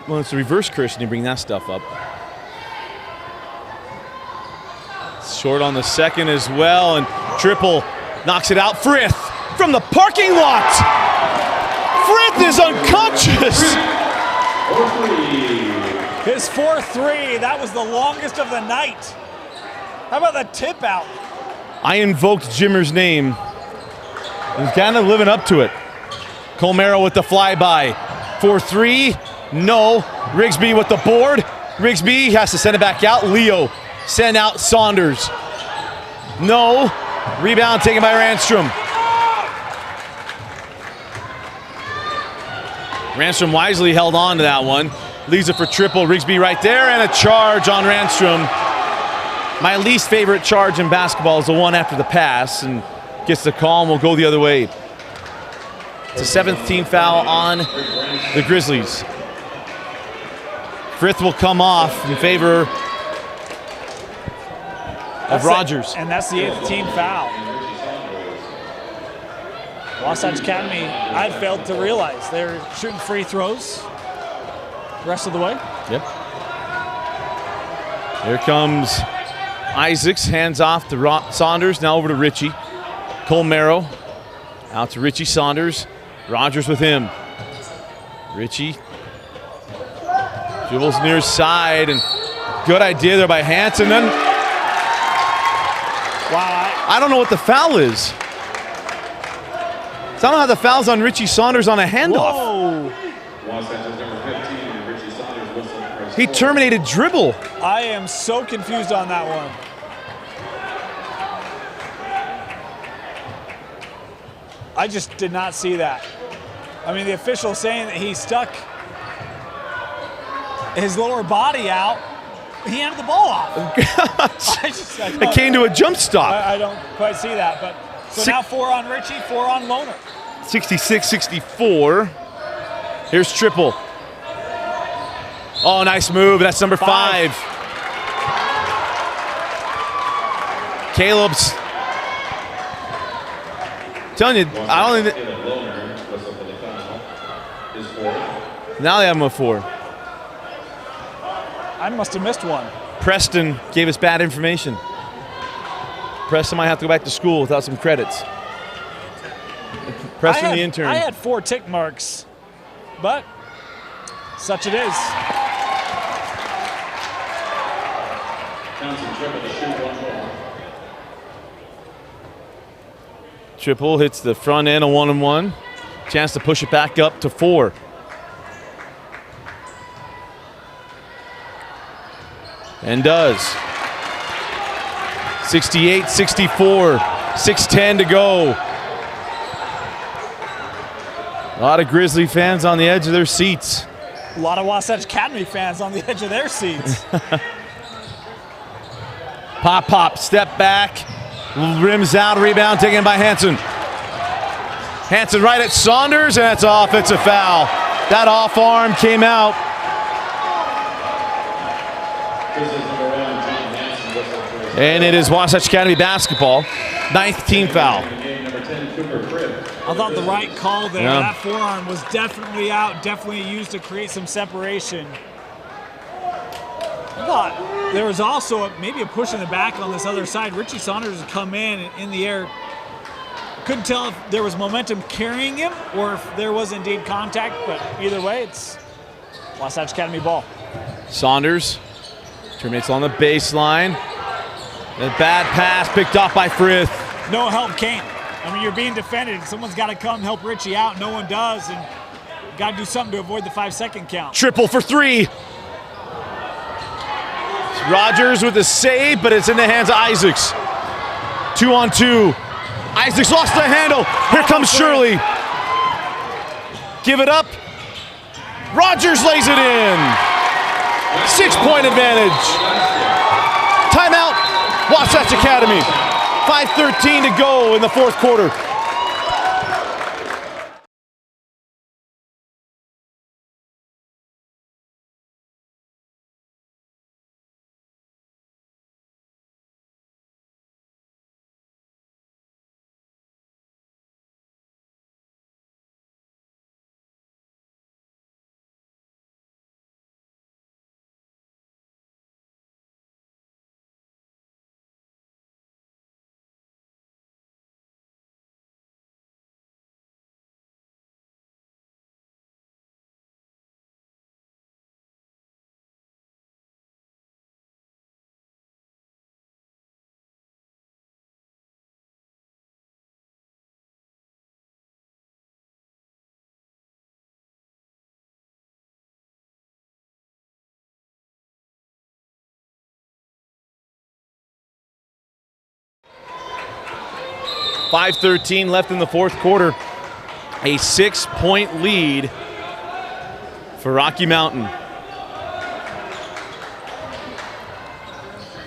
Well, it's a reverse curse and you bring that stuff up. Short on the second as well, and Triple knocks it out. Frith from the parking lot. Frith is unconscious. His 4-3, that was the longest of the night. How about the tip out? I invoked Jimmer's name. He's kind of living up to it. Colmero with the flyby. 4-3, no. Rigsby with the board. Rigsby has to send it back out. Leo send out Saunders. No. Rebound taken by Ranstrom. Ranstrom wisely held on to that one. Leaves it for Triple. Rigsby right there, and a charge on Ranstrom. My least favorite charge in basketball is the one after the pass, and gets the call and will go the other way. It's a 7th team foul on the Grizzlies. Frith will come off in favor of Rogers. And that's the 8th team foul. Wasatch Academy, I'd failed to realize they're shooting free throws the rest of the way. Yep. Here comes Isaacs, hands off to Saunders, now over to Richie. Colmero, out to Richie Saunders. Rogers with him. Richie dribbles near side, and good idea there by Hansen. Then, wow. I don't know what the foul is. I don't know how the foul's on Richie Saunders on a handoff. Whoa. Wasatch's number 15, Richie Saunders, whistled for a He score. terminated dribble. I am so confused on that one. I just did not see that. I mean, the official saying that he stuck his lower body out, he handed the ball off. It came to a jump stop. I don't quite see that, but so now 4 on Richie, 4 on Lohner. 66-64. Here's Triple. Oh, nice move. That's number 5. Caleb's telling you, I don't think Caleb Lohner, whistled for the foul, is 4th. now they have him a 4. I must have missed one. Preston gave us bad information. Preston might have to go back to school without some credits. Preston, the intern. I had 4 tick marks, but such it is. Townsend Triple to shoot one more. Triple hits the front end, a 1-and-1. Chance to push it back up to 4. And does. 68-64, 6:10 to go. A lot of Grizzly fans on the edge of their seats. A lot of Wasatch Academy fans on the edge of their seats. Pop, step back, rims out, rebound taken by Hansen. Hansen right at Saunders, and that's an offensive foul. That off arm came out. And it is Wasatch Academy basketball. 9th team foul. I thought the right call there. Yeah. That forearm was definitely out, definitely used to create some separation. I thought there was also maybe a push in the back on this other side. Richie Saunders had come in the air. Couldn't tell if there was momentum carrying him or if there was indeed contact, but either way, it's Wasatch Academy ball. Saunders terminates on the baseline. A bad pass picked off by Frith. No help came. I mean, you're being defended. Someone's got to come help Richie out. No one does, and got to do something to avoid the 5-second count. Triple for 3. Rogers with the save, but it's in the hands of Isaacs. 2-on-2. Isaacs lost the handle. Here comes Shirley. Give it up. Rogers lays it in. 6-point advantage. Timeout, Wasatch Academy. 5:13 to go in the 4th quarter. .513 left in the 4th quarter. A 6-point lead for Rocky Mountain.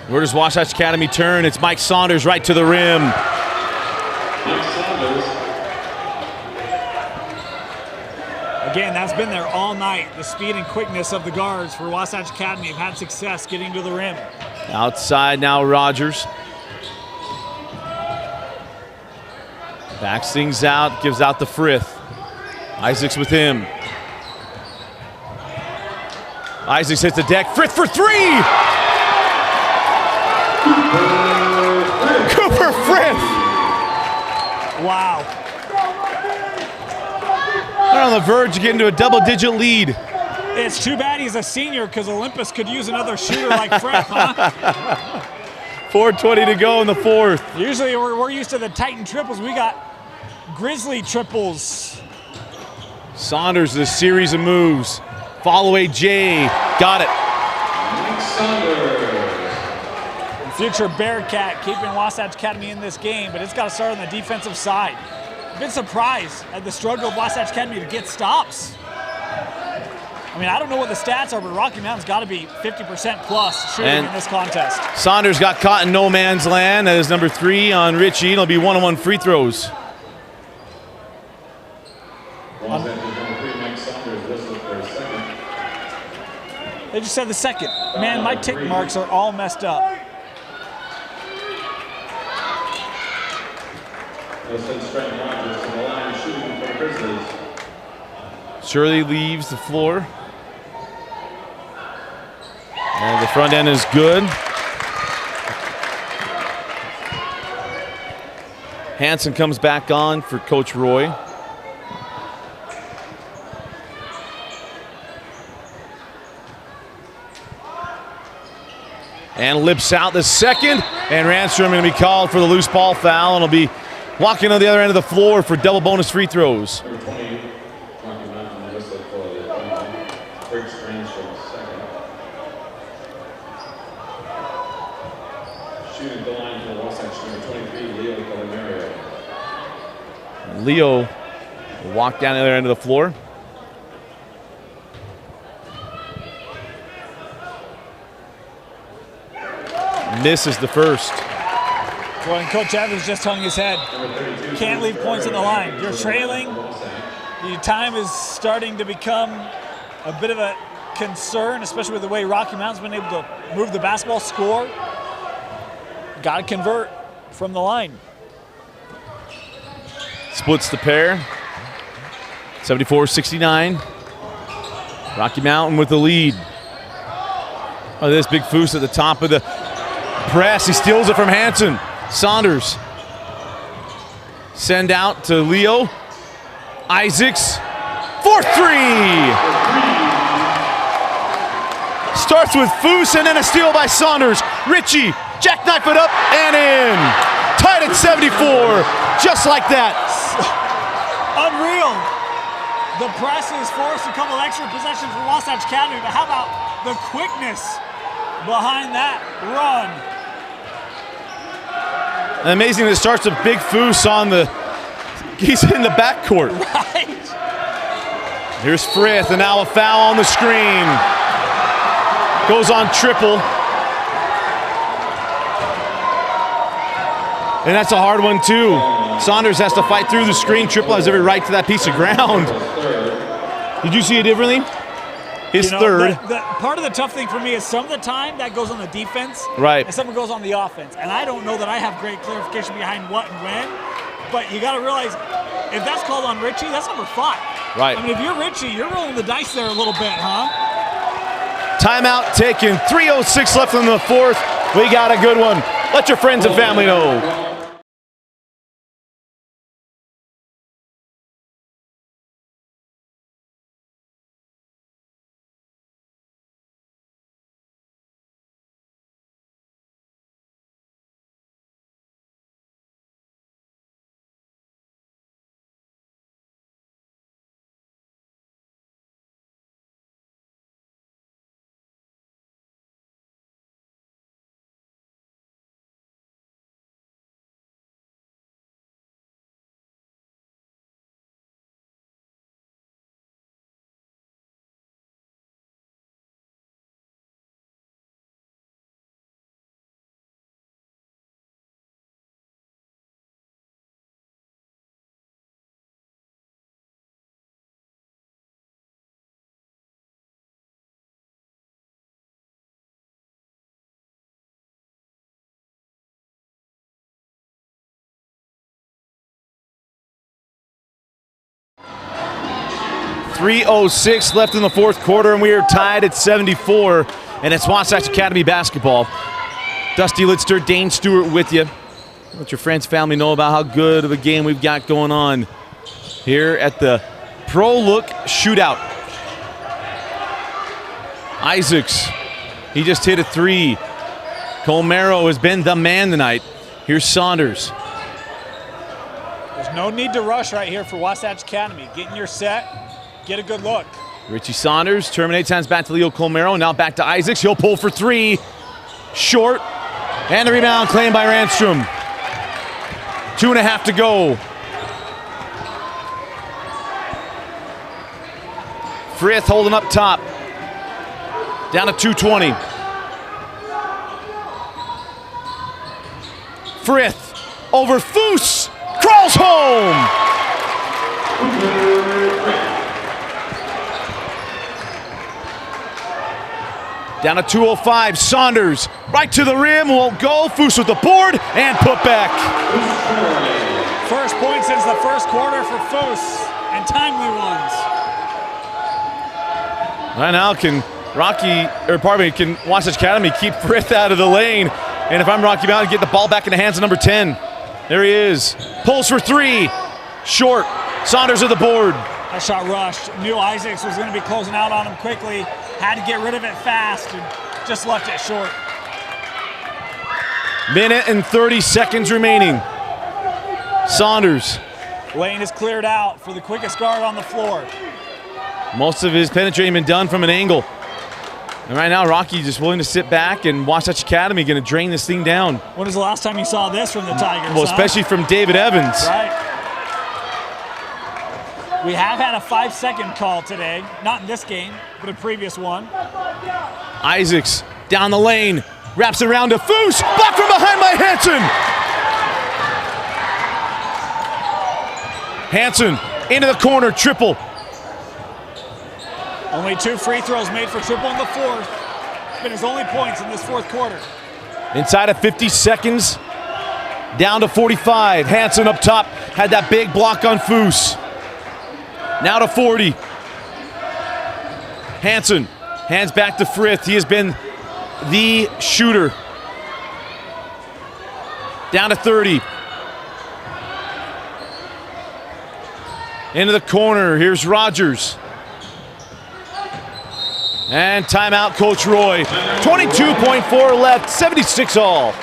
Where does Wasatch Academy turn? It's Mike Saunders right to the rim. Mike Saunders. Again, that's been there all night. The speed and quickness of the guards for Wasatch Academy have had success getting to the rim. Outside now, Rogers. Backs things out, gives out the Frith. Isaacs with him. Isaacs hits the deck. Frith for three! Cooper Frith! Wow. They're on the verge of getting to a double-digit lead. It's too bad he's a senior because Olympus could use another shooter like Frith, huh? 4:20 to go in the fourth. Usually we're used to the Titan triples. We got Grizzly triples. Saunders, this series of moves. Follow away Jay. Got it. Future Bearcat keeping Wasatch Academy in this game, but it's got to start on the defensive side. I've been surprised at the struggle of Wasatch Academy to get stops. I mean, I don't know what the stats are, but Rocky Mountain's got to be 50% plus shooting in this contest. Saunders got caught in no man's land. That is number 3 on Richie. It'll be 1-on-1 free throws. They just said the second. Man, my tick marks are all messed up. Shirley leaves the floor. And the front end is good. Hanson comes back on for Coach Roy. And lips out the second. And Ranstrom going to be called for the loose ball foul. And he'll be walking on the other end of the floor for double bonus free throws. Leo will walk down the other end of the floor. Misses the first. Well, and Coach Evans just hung his head. You can't leave points on the line. You're trailing. Your time is starting to become a bit of a concern, especially with the way Rocky Mountain's been able to move the basketball, score. Got to convert from the line. Splits the pair. 74-69. Rocky Mountain with the lead. Oh, this big Foose at the top of the press. He steals it from Hanson. Saunders. Send out to Leo. Isaacs. For three! Starts with Foose and then a steal by Saunders. Richie, jackknife it up and in. Tied at 74, just like that. Unreal. The press has forced a couple extra possessions for Wasatch Academy, but how about the quickness behind that run? And amazing that it starts with big Foose on the, he's in the backcourt. Right. Here's Frith, and now a foul on the screen. Goes on triple. And that's a hard one too. Saunders has to fight through the screen. Triple has every right to that piece of ground. Did you see it differently? His third. Part of the tough thing for me is some of the time that goes on the defense, right, and some goes on the offense. And I don't know that I have great clarification behind what and when, but you got to realize if that's called on Richie, that's number 5. Right. I mean, if you're Richie, you're rolling the dice there a little bit, huh? Timeout taken. 3:06 left in the fourth. We got a good one. Let your friends and family know. 3:06 left in the fourth quarter, and we are tied at 74. And it's Wasatch Academy basketball. Dusty Litster, Dane Stewart with you. Let your friends, family know about how good of a game we've got going on here at the Pro Look Shootout. Isaacs, he just hit a three. Colmero has been the man tonight. Here's Saunders. There's no need to rush right here for Wasatch Academy. Get in your set, get a good look. Richie Saunders terminates, hands back to Leo Colmero. Now back to Isaacs. He'll pull for three. Short. And the rebound claimed by Ranstrom. 2.5 to go. Frith holding up top. Down to 2:20. Frith over Foose. Crawls home. Down to 2:05. Saunders right to the rim. Won't go. Foose with the board and put back. First point since the first quarter for Foose, and timely ones. Right now, can Wasatch Academy keep Frith out of the lane? And if I'm Rocky Mountain, get the ball back in the hands of number 10. There he is. Pulls for three. Short. Saunders at the board. That shot rushed. Knew Isaacs was going to be closing out on him quickly. Had to get rid of it fast and just left it short. Minute and 30 seconds remaining. Saunders. Lane is cleared out for the quickest guard on the floor. Most of his penetrating been done from an angle. And right now, Rocky just willing to sit back, and Wasatch Academy going to drain this thing down. When was the last time you saw this from the Tigers? Well, especially from David Evans. Right. We have had a 5-second call today. Not in this game, but a previous one. Isaacs down the lane. Wraps around to Foose. Blocked from behind by Hanson. Hanson into the corner. Triple. Only 2 free throws made for triple in the fourth. It's been his only points in this fourth quarter. Inside of 50 seconds. Down to 45. Hanson up top. Had that big block on Foose. Now to 40. Hanson hands back to Frith. He has been the shooter. Down to 30. Into the corner. Here's Rogers. And timeout, Coach Roy. 22.4 left, 76 all.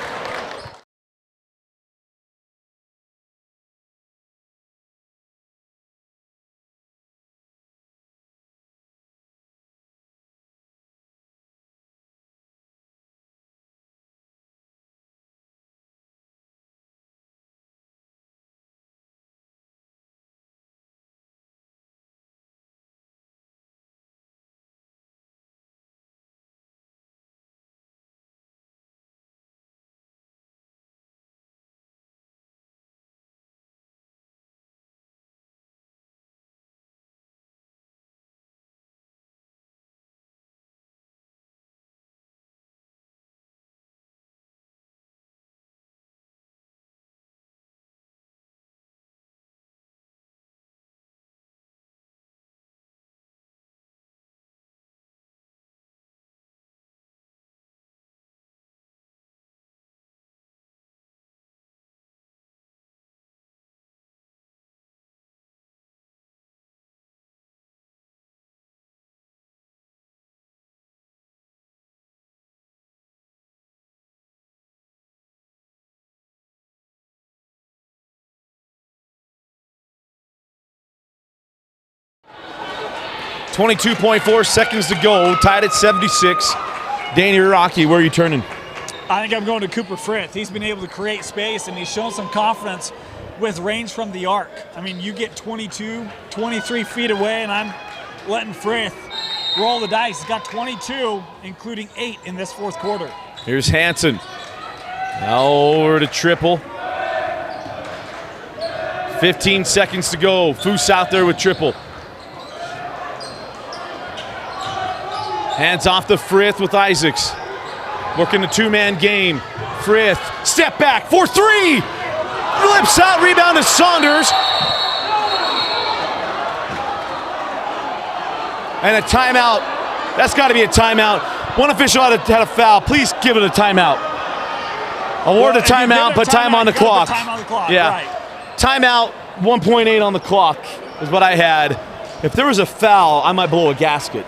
.4 seconds to go, tied at 76. Danny or Rocky, where are you turning? I think I'm going to Cooper Frith. He's been able to create space, and he's shown some confidence with range from the arc. I mean, you get 22, 23 feet away, and I'm letting Frith roll the dice. He's got 22, including 8 in this fourth quarter. Here's Hanson. Now over to triple. 15 seconds to go. Foose out there with triple. Hands off to Frith with Isaacs. Working the two-man game. Frith, step back for three. Flips out, rebound to Saunders. And a timeout. That's got to be a timeout. One official had a foul. Please give it a timeout. Award a timeout, but time on the clock. Time on the clock, yeah. right. Timeout, 1.8 on the clock is what I had. If there was a foul, I might blow a gasket.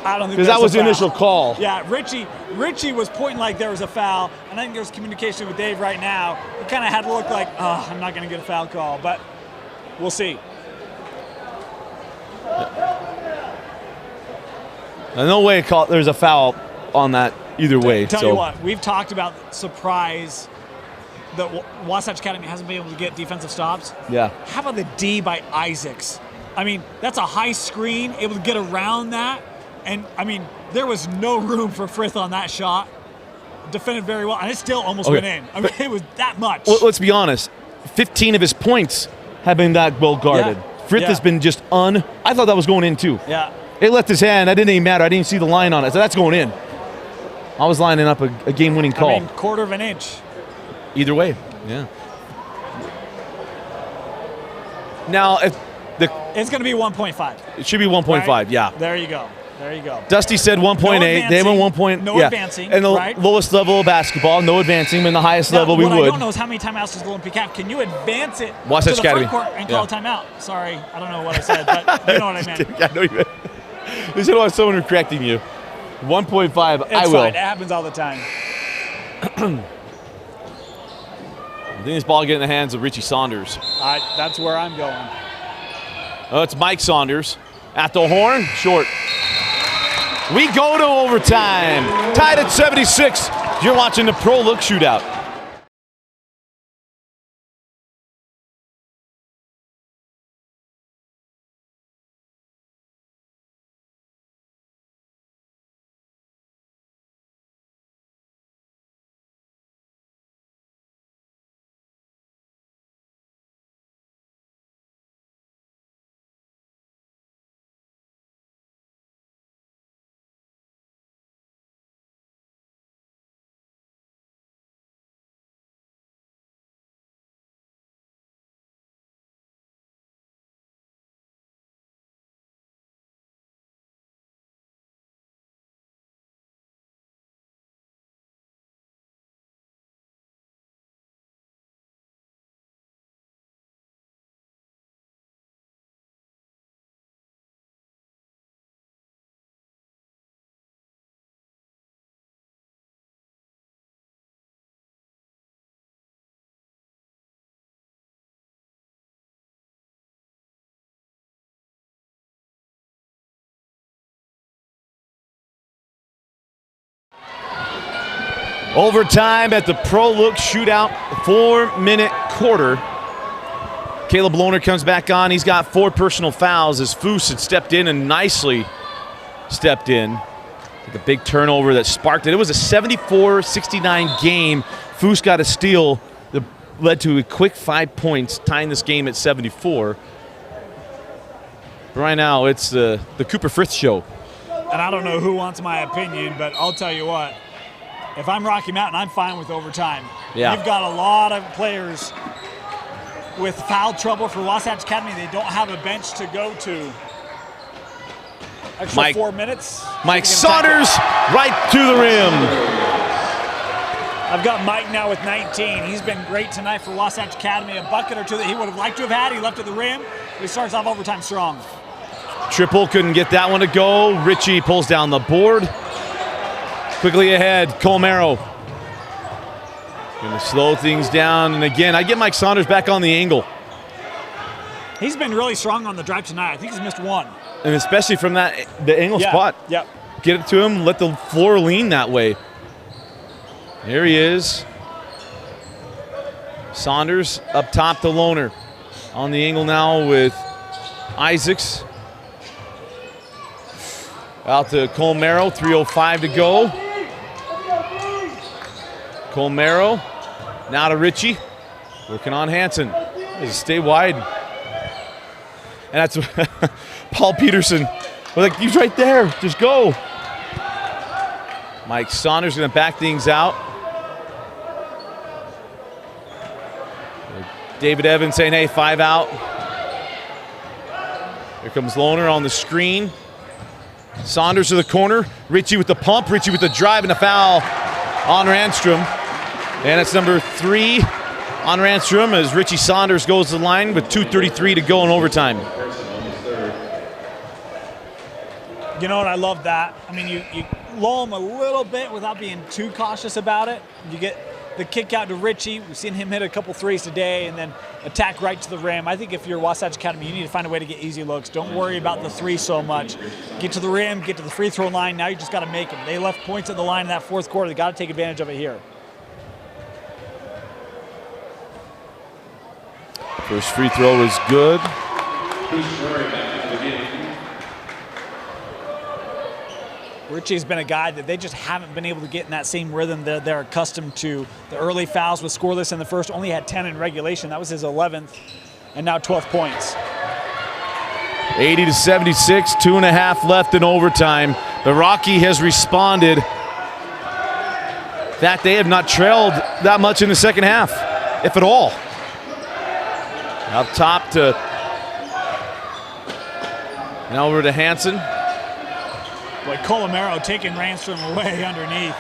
I don't think because that was the initial call. Yeah, Richie was pointing like there was a foul, and I think there was communication with Dave right now. It kind of had to look like, oh, I'm not going to get a foul call, but we'll see. No way there's a foul on that either way. Tell you what, we've talked about surprise that Wasatch Academy hasn't been able to get defensive stops. Yeah. How about the D by Isaacs? I mean, that's a high screen, able to get around that. And, I mean, there was no room for Frith on that shot. Defended very well, and it still almost went in. I mean, it was that much. Well, let's be honest. 15 of his points have been that well guarded. Yeah. Frith has been just I thought that was going in, too. Yeah. It left his hand. That didn't even matter. I didn't see the line on it. So that's going in. I was lining up a game-winning call. I mean, quarter of an inch. Either way, yeah. Now, if it's going to be 1.5. It should be 1.5, right? yeah. There you go. There you go. Dusty said 1.8. They went 1 point. No advancing. And the right? lowest level of basketball, no advancing. And the highest level we would. What I don't know is how many timeouts does the Olympic have. Can you advance it Wasatch to the Academy. front court and call a timeout? Sorry, I don't know what I said, but you know what I meant. Yeah, I know you meant. You said about someone correcting you. 1.5, I will. It's fine. It happens all the time. I think this ball get in the hands of Richie Saunders. That's where I'm going. Oh, it's Mike Saunders. At the horn, short. We go to overtime. Tied at 76. You're watching the Pro Look Shootout. Overtime at the Pro Look Shootout, 4-minute quarter. Caleb Lohner comes back on. He's got 4 personal fouls as Foose had stepped in and nicely stepped in. Like a big turnover that sparked it. It was a 74-69 game. Foose got a steal that led to a quick 5 points, tying this game at 74. Right now, it's the Cooper Frith show. And I don't know who wants my opinion, but I'll tell you what. If I'm Rocky Mountain, I'm fine with overtime. Yeah. You've got a lot of players with foul trouble for Wasatch Academy. They don't have a bench to go to. Extra 4 minutes. Mike Saunders right to the rim. I've got Mike now with 19. He's been great tonight for Wasatch Academy. A bucket or two that he would have liked to have had. He left at the rim. He starts off overtime strong. Triple couldn't get that one to go. Richie pulls down the board. Quickly ahead, Colmero. Going to slow things down. And again, I get Mike Saunders back on the angle. He's been really strong on the drive tonight. I think he's missed one. And especially from the angle spot. Yep. Get it to him, let the floor lean that way. There he is. Saunders up top to Lohner. On the angle now with Isaacs. Out to Colmero, 3:05 to go. Colmero, now to Richie. Working on Hansen. Just stay wide. And that's Paul Peterson. We're like, he's right there. Just go. Mike Saunders going to back things out. David Evans saying, hey, 5 out. Here comes Lohner on the screen. Saunders to the corner. Ritchie with the pump. Ritchie with the drive and a foul on Randstrom. And it's number 3 on Randstrom as Richie Saunders goes to the line with 2:33 to go in overtime. You know what? I love that. I mean, you lull him a little bit without being too cautious about it. You get the kick out to Ritchie. We've seen him hit a couple threes today and then attack right to the rim. I think if you're Wasatch Academy, you need to find a way to get easy looks. Don't worry about the three so much. Get to the rim, get to the free throw line. Now you just got to make them. They left points at the line in that fourth quarter. They got to take advantage of it here. First free throw is good. Ritchie's been a guy that they just haven't been able to get in that same rhythm that they're accustomed to. The early fouls was scoreless in the first, only had 10 in regulation. That was his 11th, and now 12 points. 80-76, 2.5 left in overtime. The Rocky has responded. In fact, they have not trailed that much in the second half, if at all. Up top to, now over to Hansen. Boy, Colomero taking Randstrom away underneath.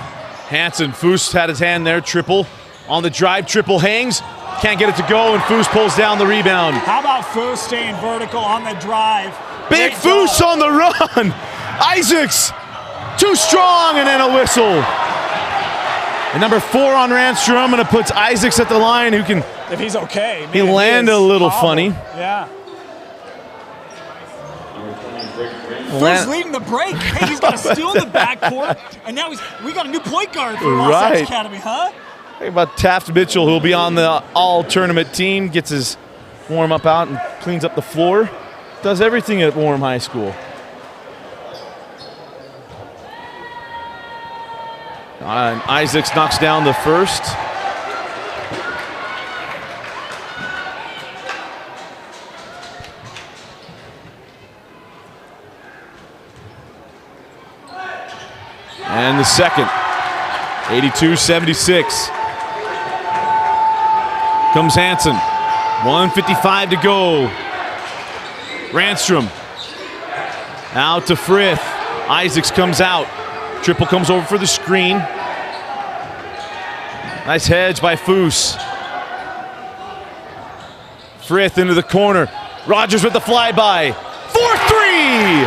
Hansen, Foose had his hand there, triple. On the drive, triple hangs. Can't get it to go, and Foose pulls down the rebound. How about Foose staying vertical on the drive? Big Foose on the run. Isaacs, too strong, and then a whistle. And number 4 on Randstrom, and it puts Isaacs at the line, who can, if he's okay. He landed a little funny. Yeah. Foose leading the break. Hey, he's got a steal in the backcourt, and now we got a new point guard for Wasatch Academy, huh? Think about Taft Mitchell, who will be on the all-tournament team, gets his warm-up out and cleans up the floor. Does everything at Orem High School. And Isaacs knocks down the first. And the second. 82-76. Comes Hansen. 1:55 to go. Randstrom. Out to Frith. Isaacs comes out. Triple comes over for the screen. Nice hedge by Foose. Frith into the corner. Rogers with the flyby. 4-3!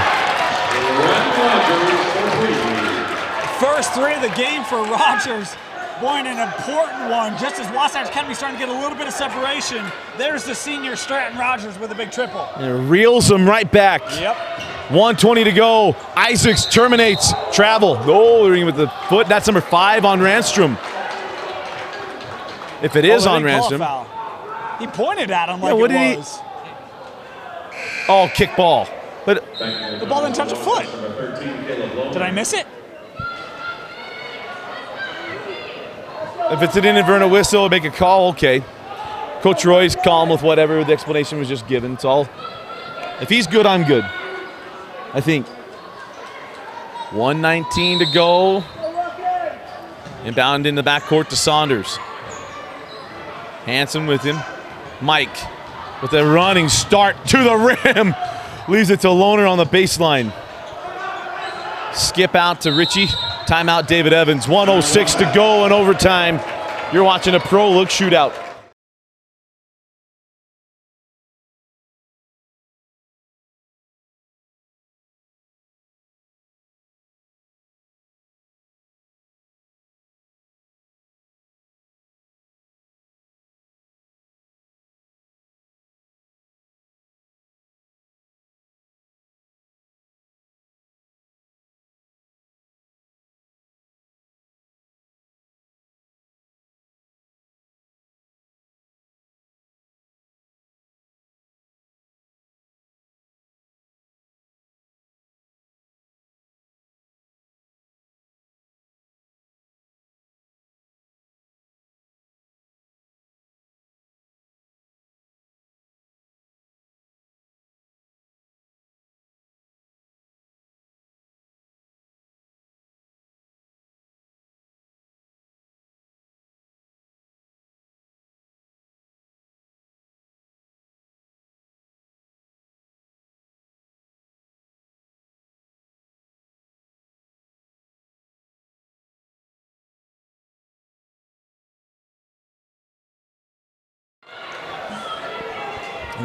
First 3 of the game for Rogers. Boy, and an important one. Just as Wasatch Academy starting to get a little bit of separation, there's the senior Stratton Rogers with a big triple. And reels him right back. Yep. 1:20 to go. Isaacs terminates travel. Goaling with the foot. That's number 5 on Randstrom. If it is on Randstrom. He pointed at him like it was. Oh, kick ball. But the ball didn't touch a foot. Did I miss it? If it's an inadvertent whistle, make a call, okay. Coach Roy's calm with whatever the explanation was just given. It's all. If he's good, I'm good. I think. 1:19 to go. Inbound in the backcourt to Saunders. Hansen with him. Mike with a running start to the rim. Leaves it to Lohner on the baseline. Skip out to Ritchie. Timeout, David Evans. 1:06 to go in overtime. You're watching a Pro Look Shootout.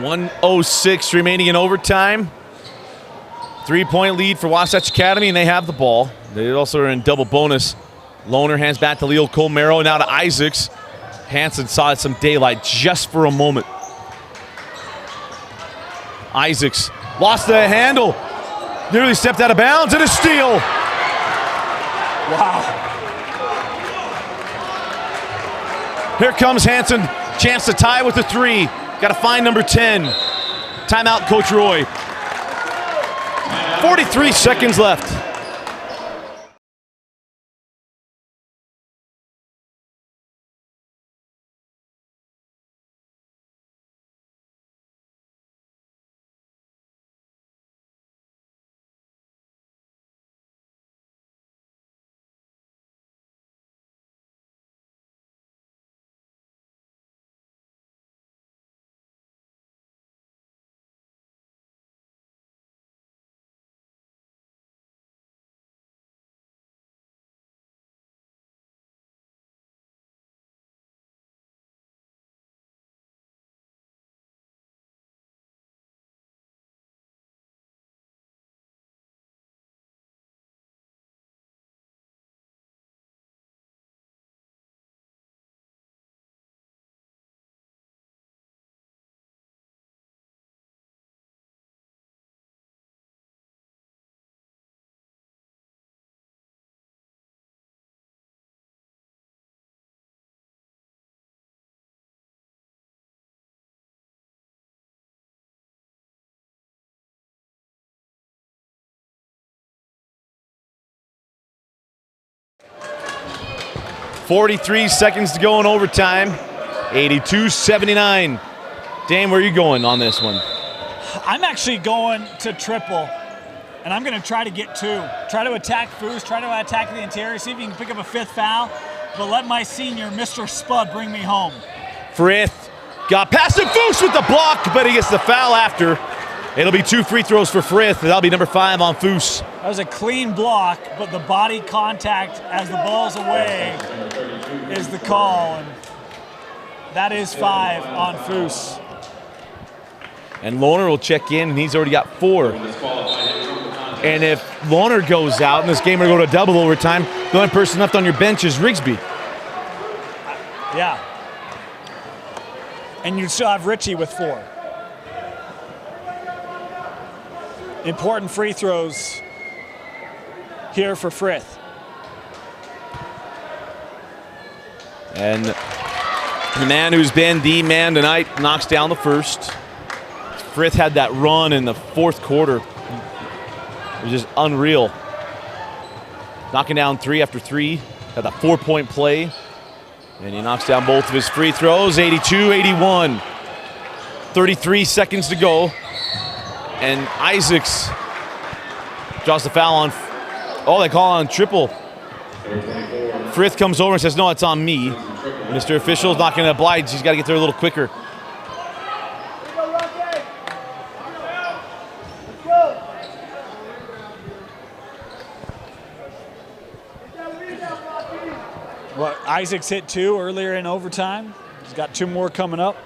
1:06 remaining in overtime. 3-point lead for Wasatch Academy, and they have the ball. They also are in double bonus. Lohner hands back to Leo Colmero, now to Isaacs. Hansen saw some daylight just for a moment. Isaacs lost the handle. Nearly stepped out of bounds, and a steal. Wow. Here comes Hansen. Chance to tie with the 3. Got to find number 10. Timeout, Coach Roy. 43 seconds left. .43 seconds to go in overtime. 82-79. Dan, where are you going on this one? I'm actually going to triple, and I'm going to try to get 2. Try to attack Foose, try to attack the interior, see if you can pick up a 5th foul, but let my senior, Mr. Spud, bring me home. Frith got past him. Foose with the block, but he gets the foul after. It'll be 2 free throws for Frith. That'll be number 5 on Foose. That was a clean block, but the body contact as the ball's away is the call, and that is 5 on Foose. And Lohner will check in, and he's already got 4. And if Lohner goes out and this game will go to double overtime, the only person left on your bench is Rigsby. Yeah. And you still have Richie with 4. Important free throws here for Frith. And the man who's been the man tonight knocks down the first. Frith had that run in the 4th quarter. It was just unreal. Knocking down 3 after 3. Had that 4-point play. And he knocks down both of his free throws. 82-81. 33 seconds to go. And Isaacs draws the foul on, they call on triple. Frith comes over and says, no, it's on me. Mr. Official's not going to oblige. He's got to get there a little quicker. Well, Isaacs hit 2 earlier in overtime. He's got 2 more coming up.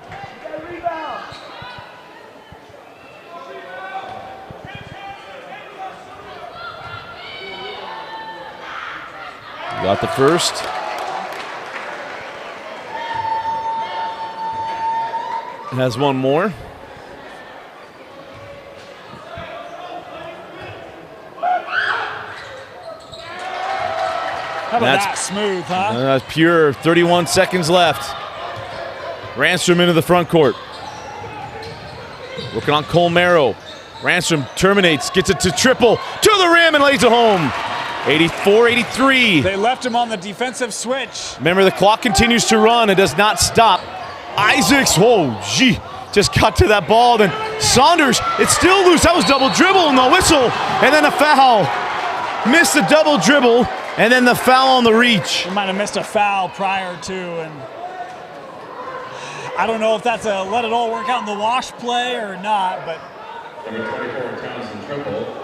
Got the first. Has one more. How about that smooth, huh? That's pure. 31 seconds left. Ranstrom into the front court. Working on Colmero. Ranstrom terminates, gets it to triple, to the rim and lays it home. 84-83. They left him on the defensive switch. Remember, the clock continues to run. It does not stop. Isaacs, just got to that ball. Then Saunders, it's still loose. That was double dribble and the whistle. And then a foul. Missed the double dribble. And then the foul on the reach. He might have missed a foul prior to, and I don't know if that's a let it all work out in the wash play or not, but. Number 24, Townsend triple.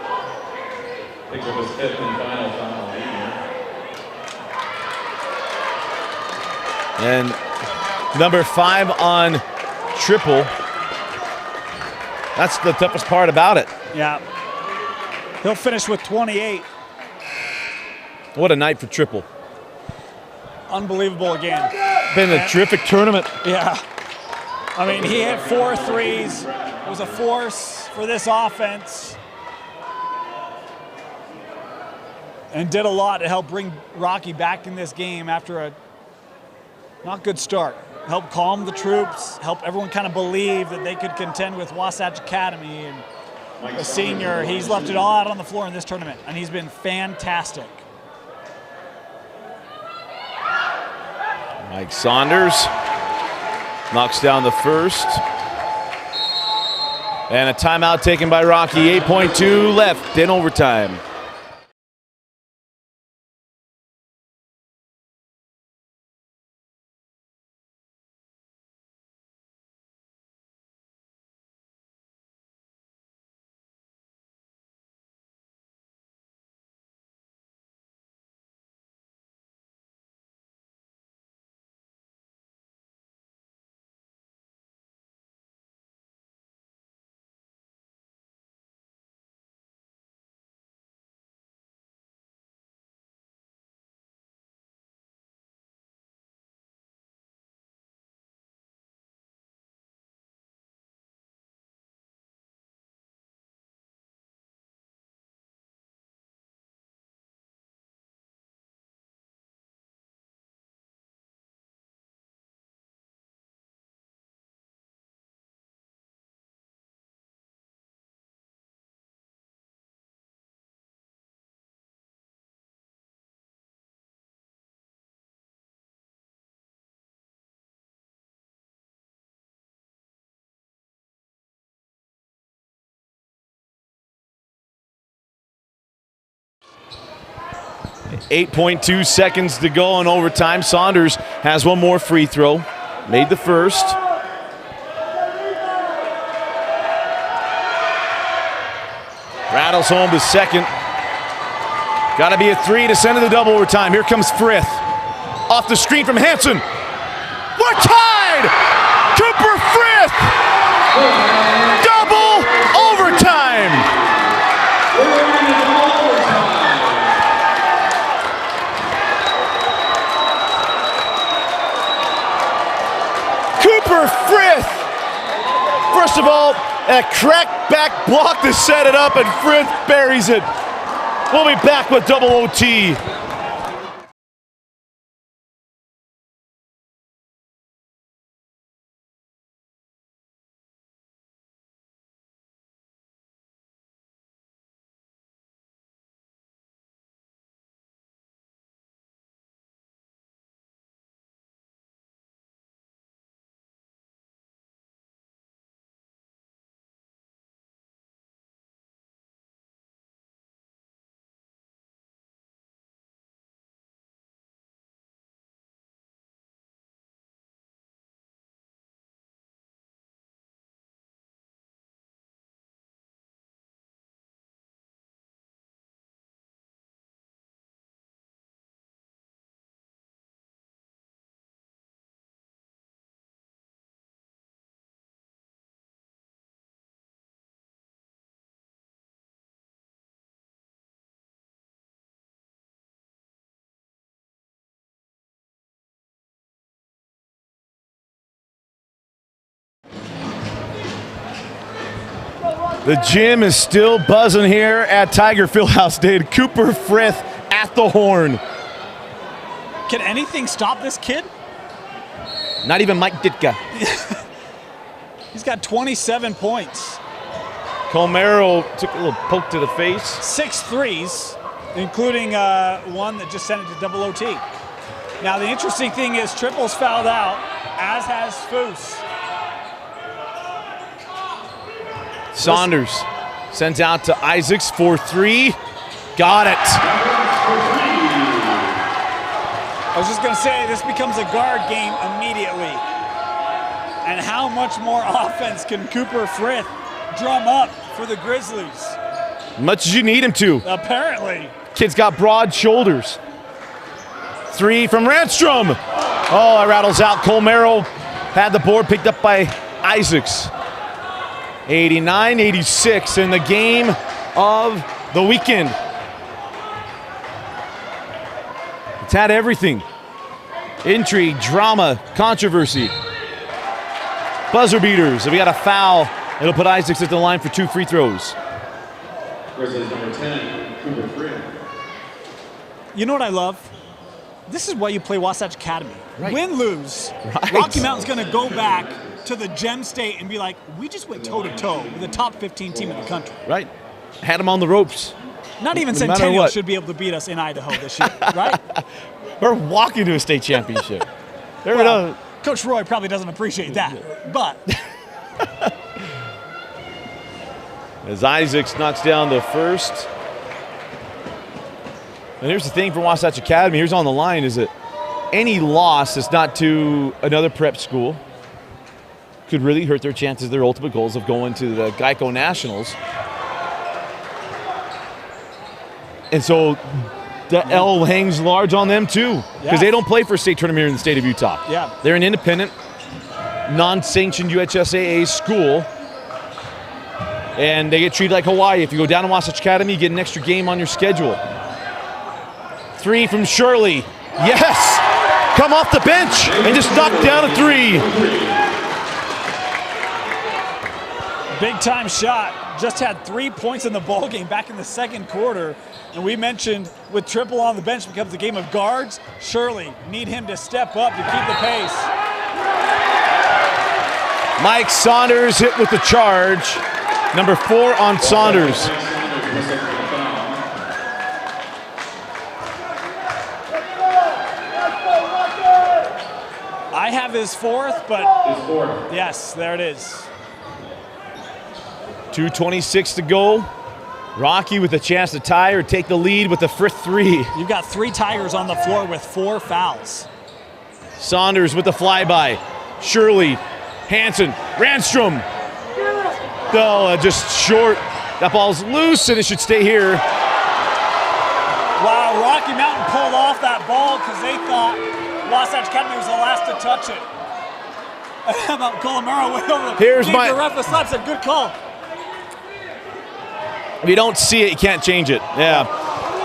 Picks up his 5th and final foul. And number 5 on triple. That's the toughest part about it. Yeah. He'll finish with 28. What a night for Triple. Unbelievable again. Been a terrific tournament. Yeah. I mean, he hit 4 threes. It was a force for this offense. And did a lot to help bring Rocky back in this game after a not good start. Help calm the troops, help everyone kind of believe that they could contend with Wasatch Academy. And a senior, he's left it all out on the floor in this tournament, and he's been fantastic. Mike Saunders knocks down the first. And a timeout taken by Rocky. 8.2 left in overtime. .2 seconds to go in overtime. Saunders has one more free throw. Made the first. Rattles home the second. Got to be a 3 to send to the double overtime. Here comes Frith. Off the screen from Hansen. We're tied! Cooper Frith! Double overtime! Cooper Frith! First of all, a crack back block to set it up, and Frith buries it. We'll be back with double OT. The gym is still buzzing here at Tiger Fieldhouse Day. Cooper Frith at the horn. Can anything stop this kid? Not even Mike Ditka. He's got 27 points. Colmero took a little poke to the face. 6 threes, including one that just sent it to double OT. Now the interesting thing is Triple's fouled out, as has Foose. Saunders sends out to Isaacs for 3. Got it. I was just going to say, this becomes a guard game immediately. And how much more offense can Cooper Frith drum up for the Grizzlies? Much as you need him to. Apparently. Kid's got broad shoulders. 3 from Ranstrom. Oh, it rattles out. Colmero had the board picked up by Isaacs. 89-86 in the game of the weekend. It's had everything. Intrigue, drama, controversy. Buzzer beaters. If we got a foul, it'll put Isaacs at the line for 2 free throws. Versus number 10, Cooper Free. You know what I love? This is why you play Wasatch Academy. Right. Win, lose. Right. Rocky Mountain's going to go back to the Gem State and be like, we just went toe-to-toe with the top 15 team in the country. Right. Had him on the ropes. Not even No matter Centennial what. should be able to beat us in Idaho this year, right? We're walking to a state championship. There we Well, go. Coach Roy probably doesn't appreciate that, but As Isaacs knocks down the first. And here's the thing for Wasatch Academy, here's on the line, is that any loss that's not to another prep school could really hurt their chances, their ultimate goals of going to the Geico Nationals. And so the L hangs large on them too, because they don't play for a state tournament here in the state of Utah. Yeah. They're an independent, non-sanctioned UHSAA school, and they get treated like Hawaii. If you go down to Wasatch Academy, you get an extra game on your schedule. 3 from Shirley. Yes! Come off the bench and just knock down a 3. big time shot. Just had 3 points in the ball game back in the second quarter. And we mentioned with Triple on the bench becomes a game of guards. Surely need him to step up to keep the pace. Mike Saunders hit with the charge. Number 4 on Saunders. I have his 4th, but yes, there it is. 2:26 to go. Rocky with a chance to tie or take the lead with the fifth 3. You've got 3 Tigers on the floor with 4 fouls. Saunders with the flyby. Shirley, Hanson, Ranstrom. Oh, just short. That ball's loose and it should stay here. Wow, Rocky Mountain pulled off that ball because they thought Wasatch Academy was the last to touch it. How about Colomero went over? Here's gave my- the ref a slap, said good call. If you don't see it, you can't change it. Yeah,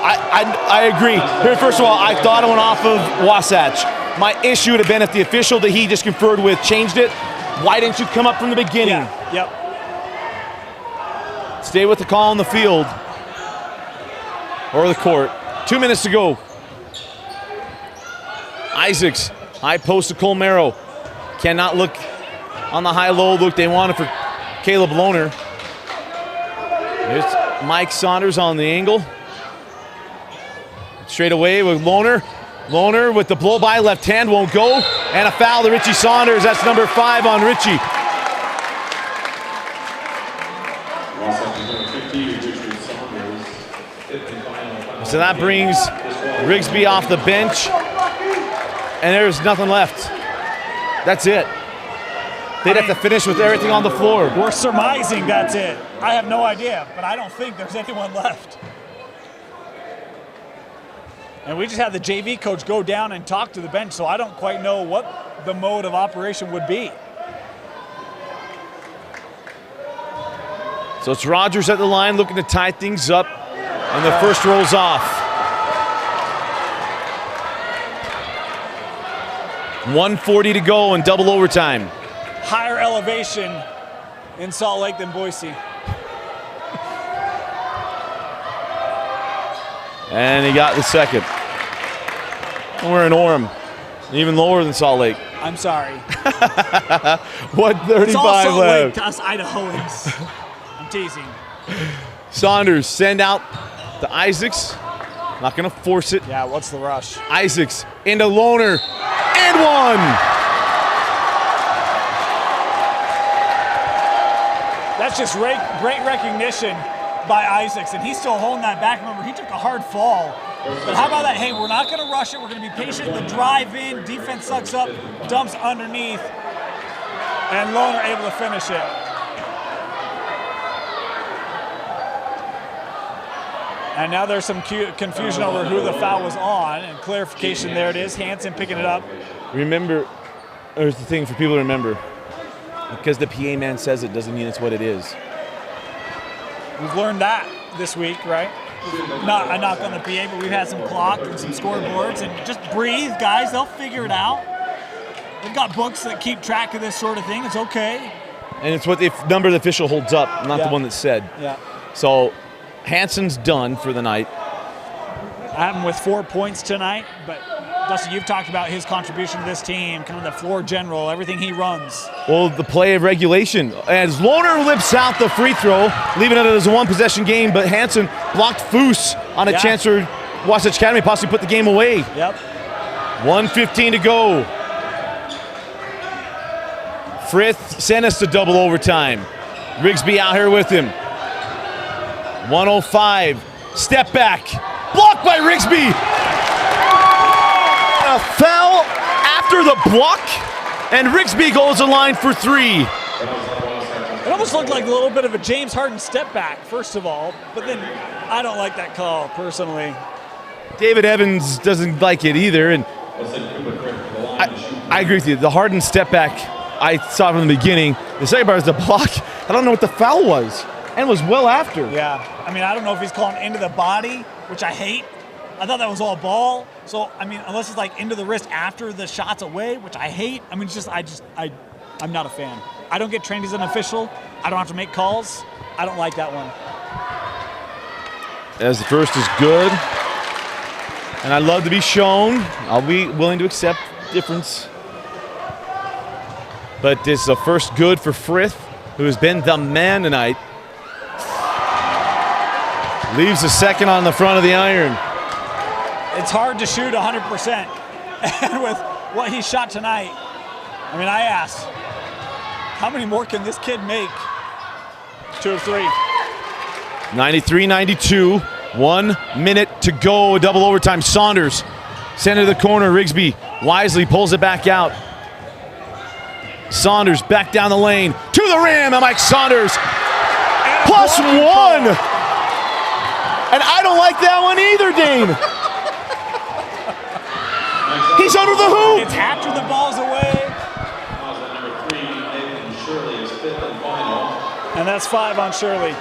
I agree. Here, first of all, I thought it went off of Wasatch. My issue would have been if the official that he just conferred with changed it. Why didn't you come up from the beginning? Yeah, yep. Stay with the call on the field or the court. 2 minutes to go. Isaacs, high post to Colomero. Cannot look on the high-low look they wanted for Caleb Lohner. There's Mike Saunders on the angle. Straight away with Lohner. Lohner with the blow-by, left hand won't go. And a foul to Richie Saunders. That's number 5 on Richie. So that brings Rigsby off the bench. And there's nothing left. That's it. They'd have to finish with everything on the floor. We're surmising that's it. I have no idea, but I don't think there's anyone left. And we just had the JV coach go down and talk to the bench, so I don't quite know what the mode of operation would be. So it's Rogers at the line looking to tie things up, and the first rolls off. 1:40 to go in double overtime. Higher elevation in Salt Lake than Boise. And he got the second. And we're in Orem, even lower than Salt Lake. I'm sorry. 1:35 It's all Salt Lake left. to us Idahoans. I'm teasing. Saunders send out to Isaacs. Not going to force it. Yeah, what's the rush? Isaacs into Lohner. And one. That's just great recognition by Isaacs, and he's still holding that back. Remember, he took a hard fall. But how about that? Hey, we're not going to rush it. We're going to be patient. The drive in, defense sucks up, dumps underneath, and Lohner able to finish it. And now there's some confusion over who the foul was on, and clarification, there it is. Hanson picking it up. Remember, there's the thing for people to remember. Because the PA man says it doesn't mean it's what it is. We've learned that this week, right? Not a knock on the PA, but we've had some clock and some scoreboards, and just breathe, guys. They'll figure it out. They've got books that keep track of this sort of thing. It's okay. And it's what the number the official holds up, not the one that said. Yeah. So Hansen's done for the night. I have him with 4 points tonight, but Dusty, you've talked about his contribution to this team, kind of the floor general, everything he runs. Well, the play of regulation. As Lohner lips out the free throw, leaving it as a one-possession game, but Hansen blocked Foose on a chance for Wasatch Academy possibly put the game away. Yep. 1:15 to go. Frith sent us to double overtime. Rigsby out here with him. 105. Step back. Blocked by Rigsby. A foul after the block, and Rigsby goes in line for 3. It almost looked like a little bit of a James Harden step back, first of all, but then I don't like that call, personally. David Evans doesn't like it either, and I agree with you. The Harden step back, I saw from the beginning. The second part is the block. I don't know what the foul was, and was well after. Yeah, I mean, I don't know if he's calling into the body, which I hate. I thought that was all ball. So, I mean, unless it's like into the wrist after the shot's away, which I hate. I mean, it's just, I'm not a fan. I don't get trained as an official. I don't have to make calls. I don't like that one. As the first is good, and I love to be shown. I'll be willing to accept difference. But this is a first good for Frith, who has been the man tonight. Leaves a second on the front of the iron. It's hard to shoot 100%. And with what he shot tonight, I mean, I asked, how many more can this kid make? 2 or 3. 93-92, 1 minute to go, double overtime. Saunders, center of the corner, Rigsby wisely pulls it back out. Saunders back down the lane, to the rim, and Mike Saunders, +1. And I don't like that one either, Dane. He's under the hoop. It's after the ball's away. And that's 5 on Shirley.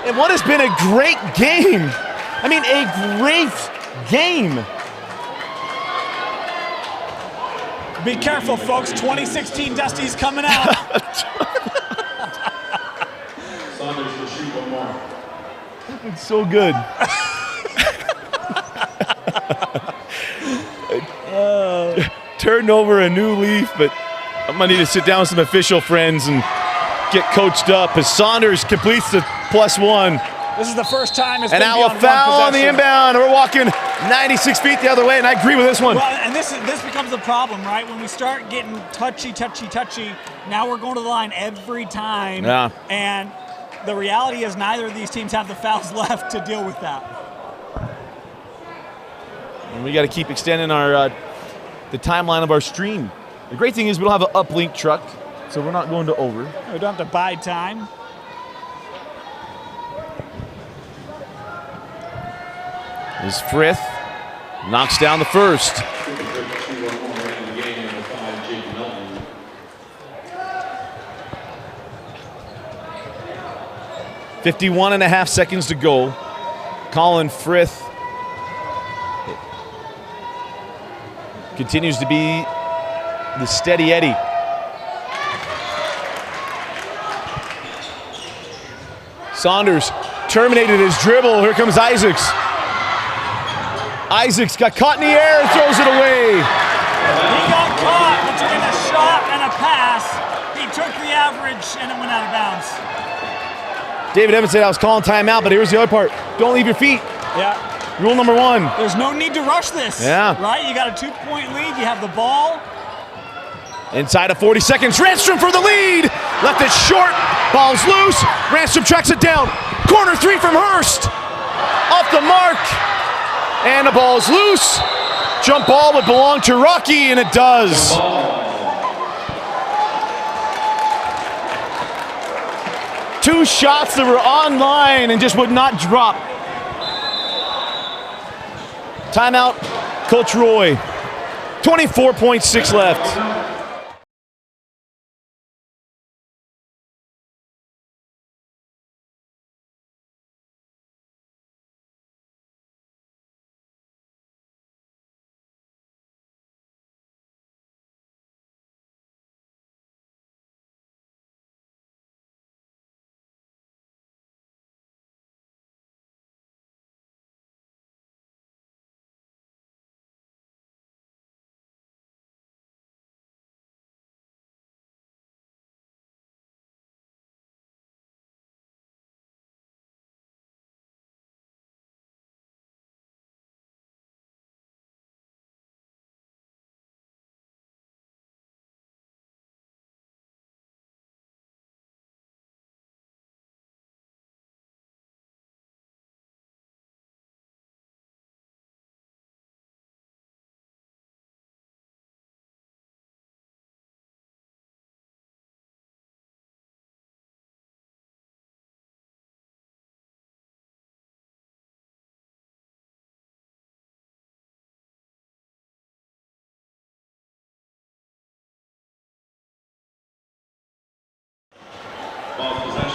And what has been a great game. I mean, a great game. Be careful, folks. 2016 Dusty's coming out. Saunders will shoot one more. It's so good. Turned over a new leaf, but I'm going to need to sit down with some official friends and get coached up as Saunders completes the +1. This is the first time it's and been now a foul on the inbound. We're walking 96 feet the other way, and I agree with this one. Well, and this becomes the problem, right? When we start getting touchy, now we're going to the line every time. Yeah. And the reality is neither of these teams have the fouls left to deal with that. And we got to keep extending our the timeline of our stream. The great thing is we don't have an uplink truck, so we're not going to over. We don't have to bide time. As Frith knocks down the first. 51.5 seconds to go. Colin Frith continues to be the steady Eddie. Saunders terminated his dribble. Here comes Isaacs. Isaacs got caught in the air and throws it away. He got caught between a shot and a pass. He took the average and it went out of bounds. David Evans said I was calling timeout, but here's the other part. Don't leave your feet. Yeah. Rule number 1. There's no need to rush this. Yeah. Right? You got a 2-point lead. You have the ball. Inside of 40 seconds, Ranstrom for the lead. Left it short. Ball's loose. Ranstrom tracks it down. Corner 3 from Hurst. Off the mark. And the ball's loose. Jump ball would belong to Rocky, and it does. Two shots that were online and just would not drop. Timeout, Coach Roy. 24.6 left.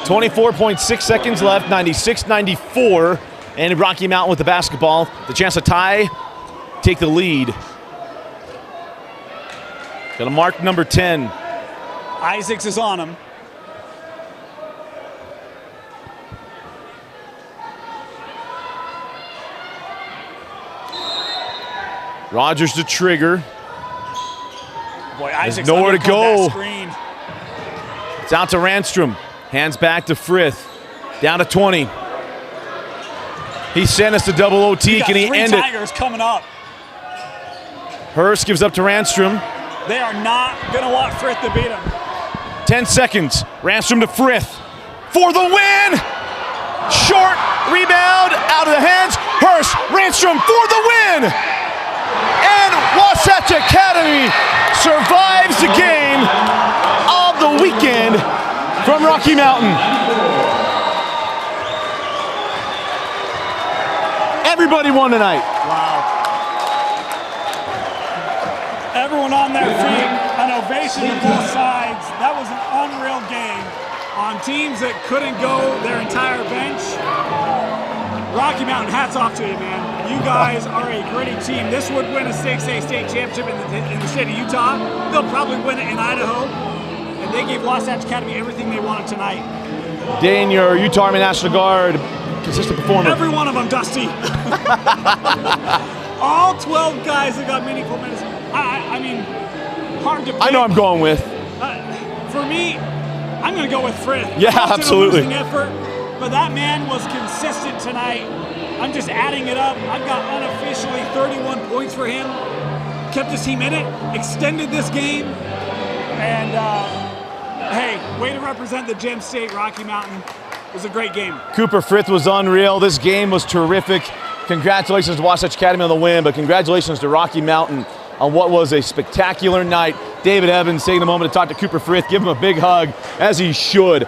24.6 seconds left, 96-94, and Rocky Mountain with the basketball. The chance to tie, take the lead. Got to mark number 10. Isaacs is on him. Rogers to trigger. Boy, Isaac's nowhere to go. That screen. It's out to Ranstrom. Hands back to Frith. Down to 20. He sent us to double OT. Can he end it? Tigers coming up. Hurst gives up to Ranstrom. They are not going to want Frith to beat him. 10 seconds. Ranstrom to Frith. For the win! Short rebound out of the hands. Hurst, Ranstrom for the win! And Wasatch Academy survives the game of the weekend from Rocky Mountain. Everybody won tonight. Wow. Everyone on their feet, an ovation to both sides. That was an unreal game on teams that couldn't go their entire bench. Rocky Mountain, hats off to you, man. You guys are a gritty team. This would win a 6A state championship in the state of Utah. They'll probably win it in Idaho. And they gave Wasatch Academy everything they wanted tonight. Dane, your Utah Army National Guard consistent performer. Every one of them, Dusty. All 12 guys that got meaningful minutes. I mean, hard to pick. I know I'm going with. For me, I'm going to go with Frith. Yeah, absolutely. A losing effort, but that man was consistent tonight. I'm just adding it up. I've got unofficially 31 points for him. Kept his team in it, extended this game, and hey, way to represent the Gem State Rocky Mountain. It was a great game. Cooper Frith was unreal. This game was terrific. Congratulations to Wasatch Academy on the win, but congratulations to Rocky Mountain on what was a spectacular night. David Evans taking a moment to talk to Cooper Frith, give him a big hug, as he should.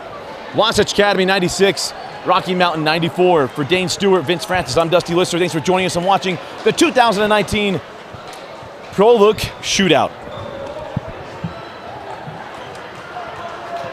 Wasatch Academy 96, Rocky Mountain 94. For Dane Stewart, Vince Francis, I'm Dusty Lister. Thanks for joining us and watching the 2019 Pro Look Shootout.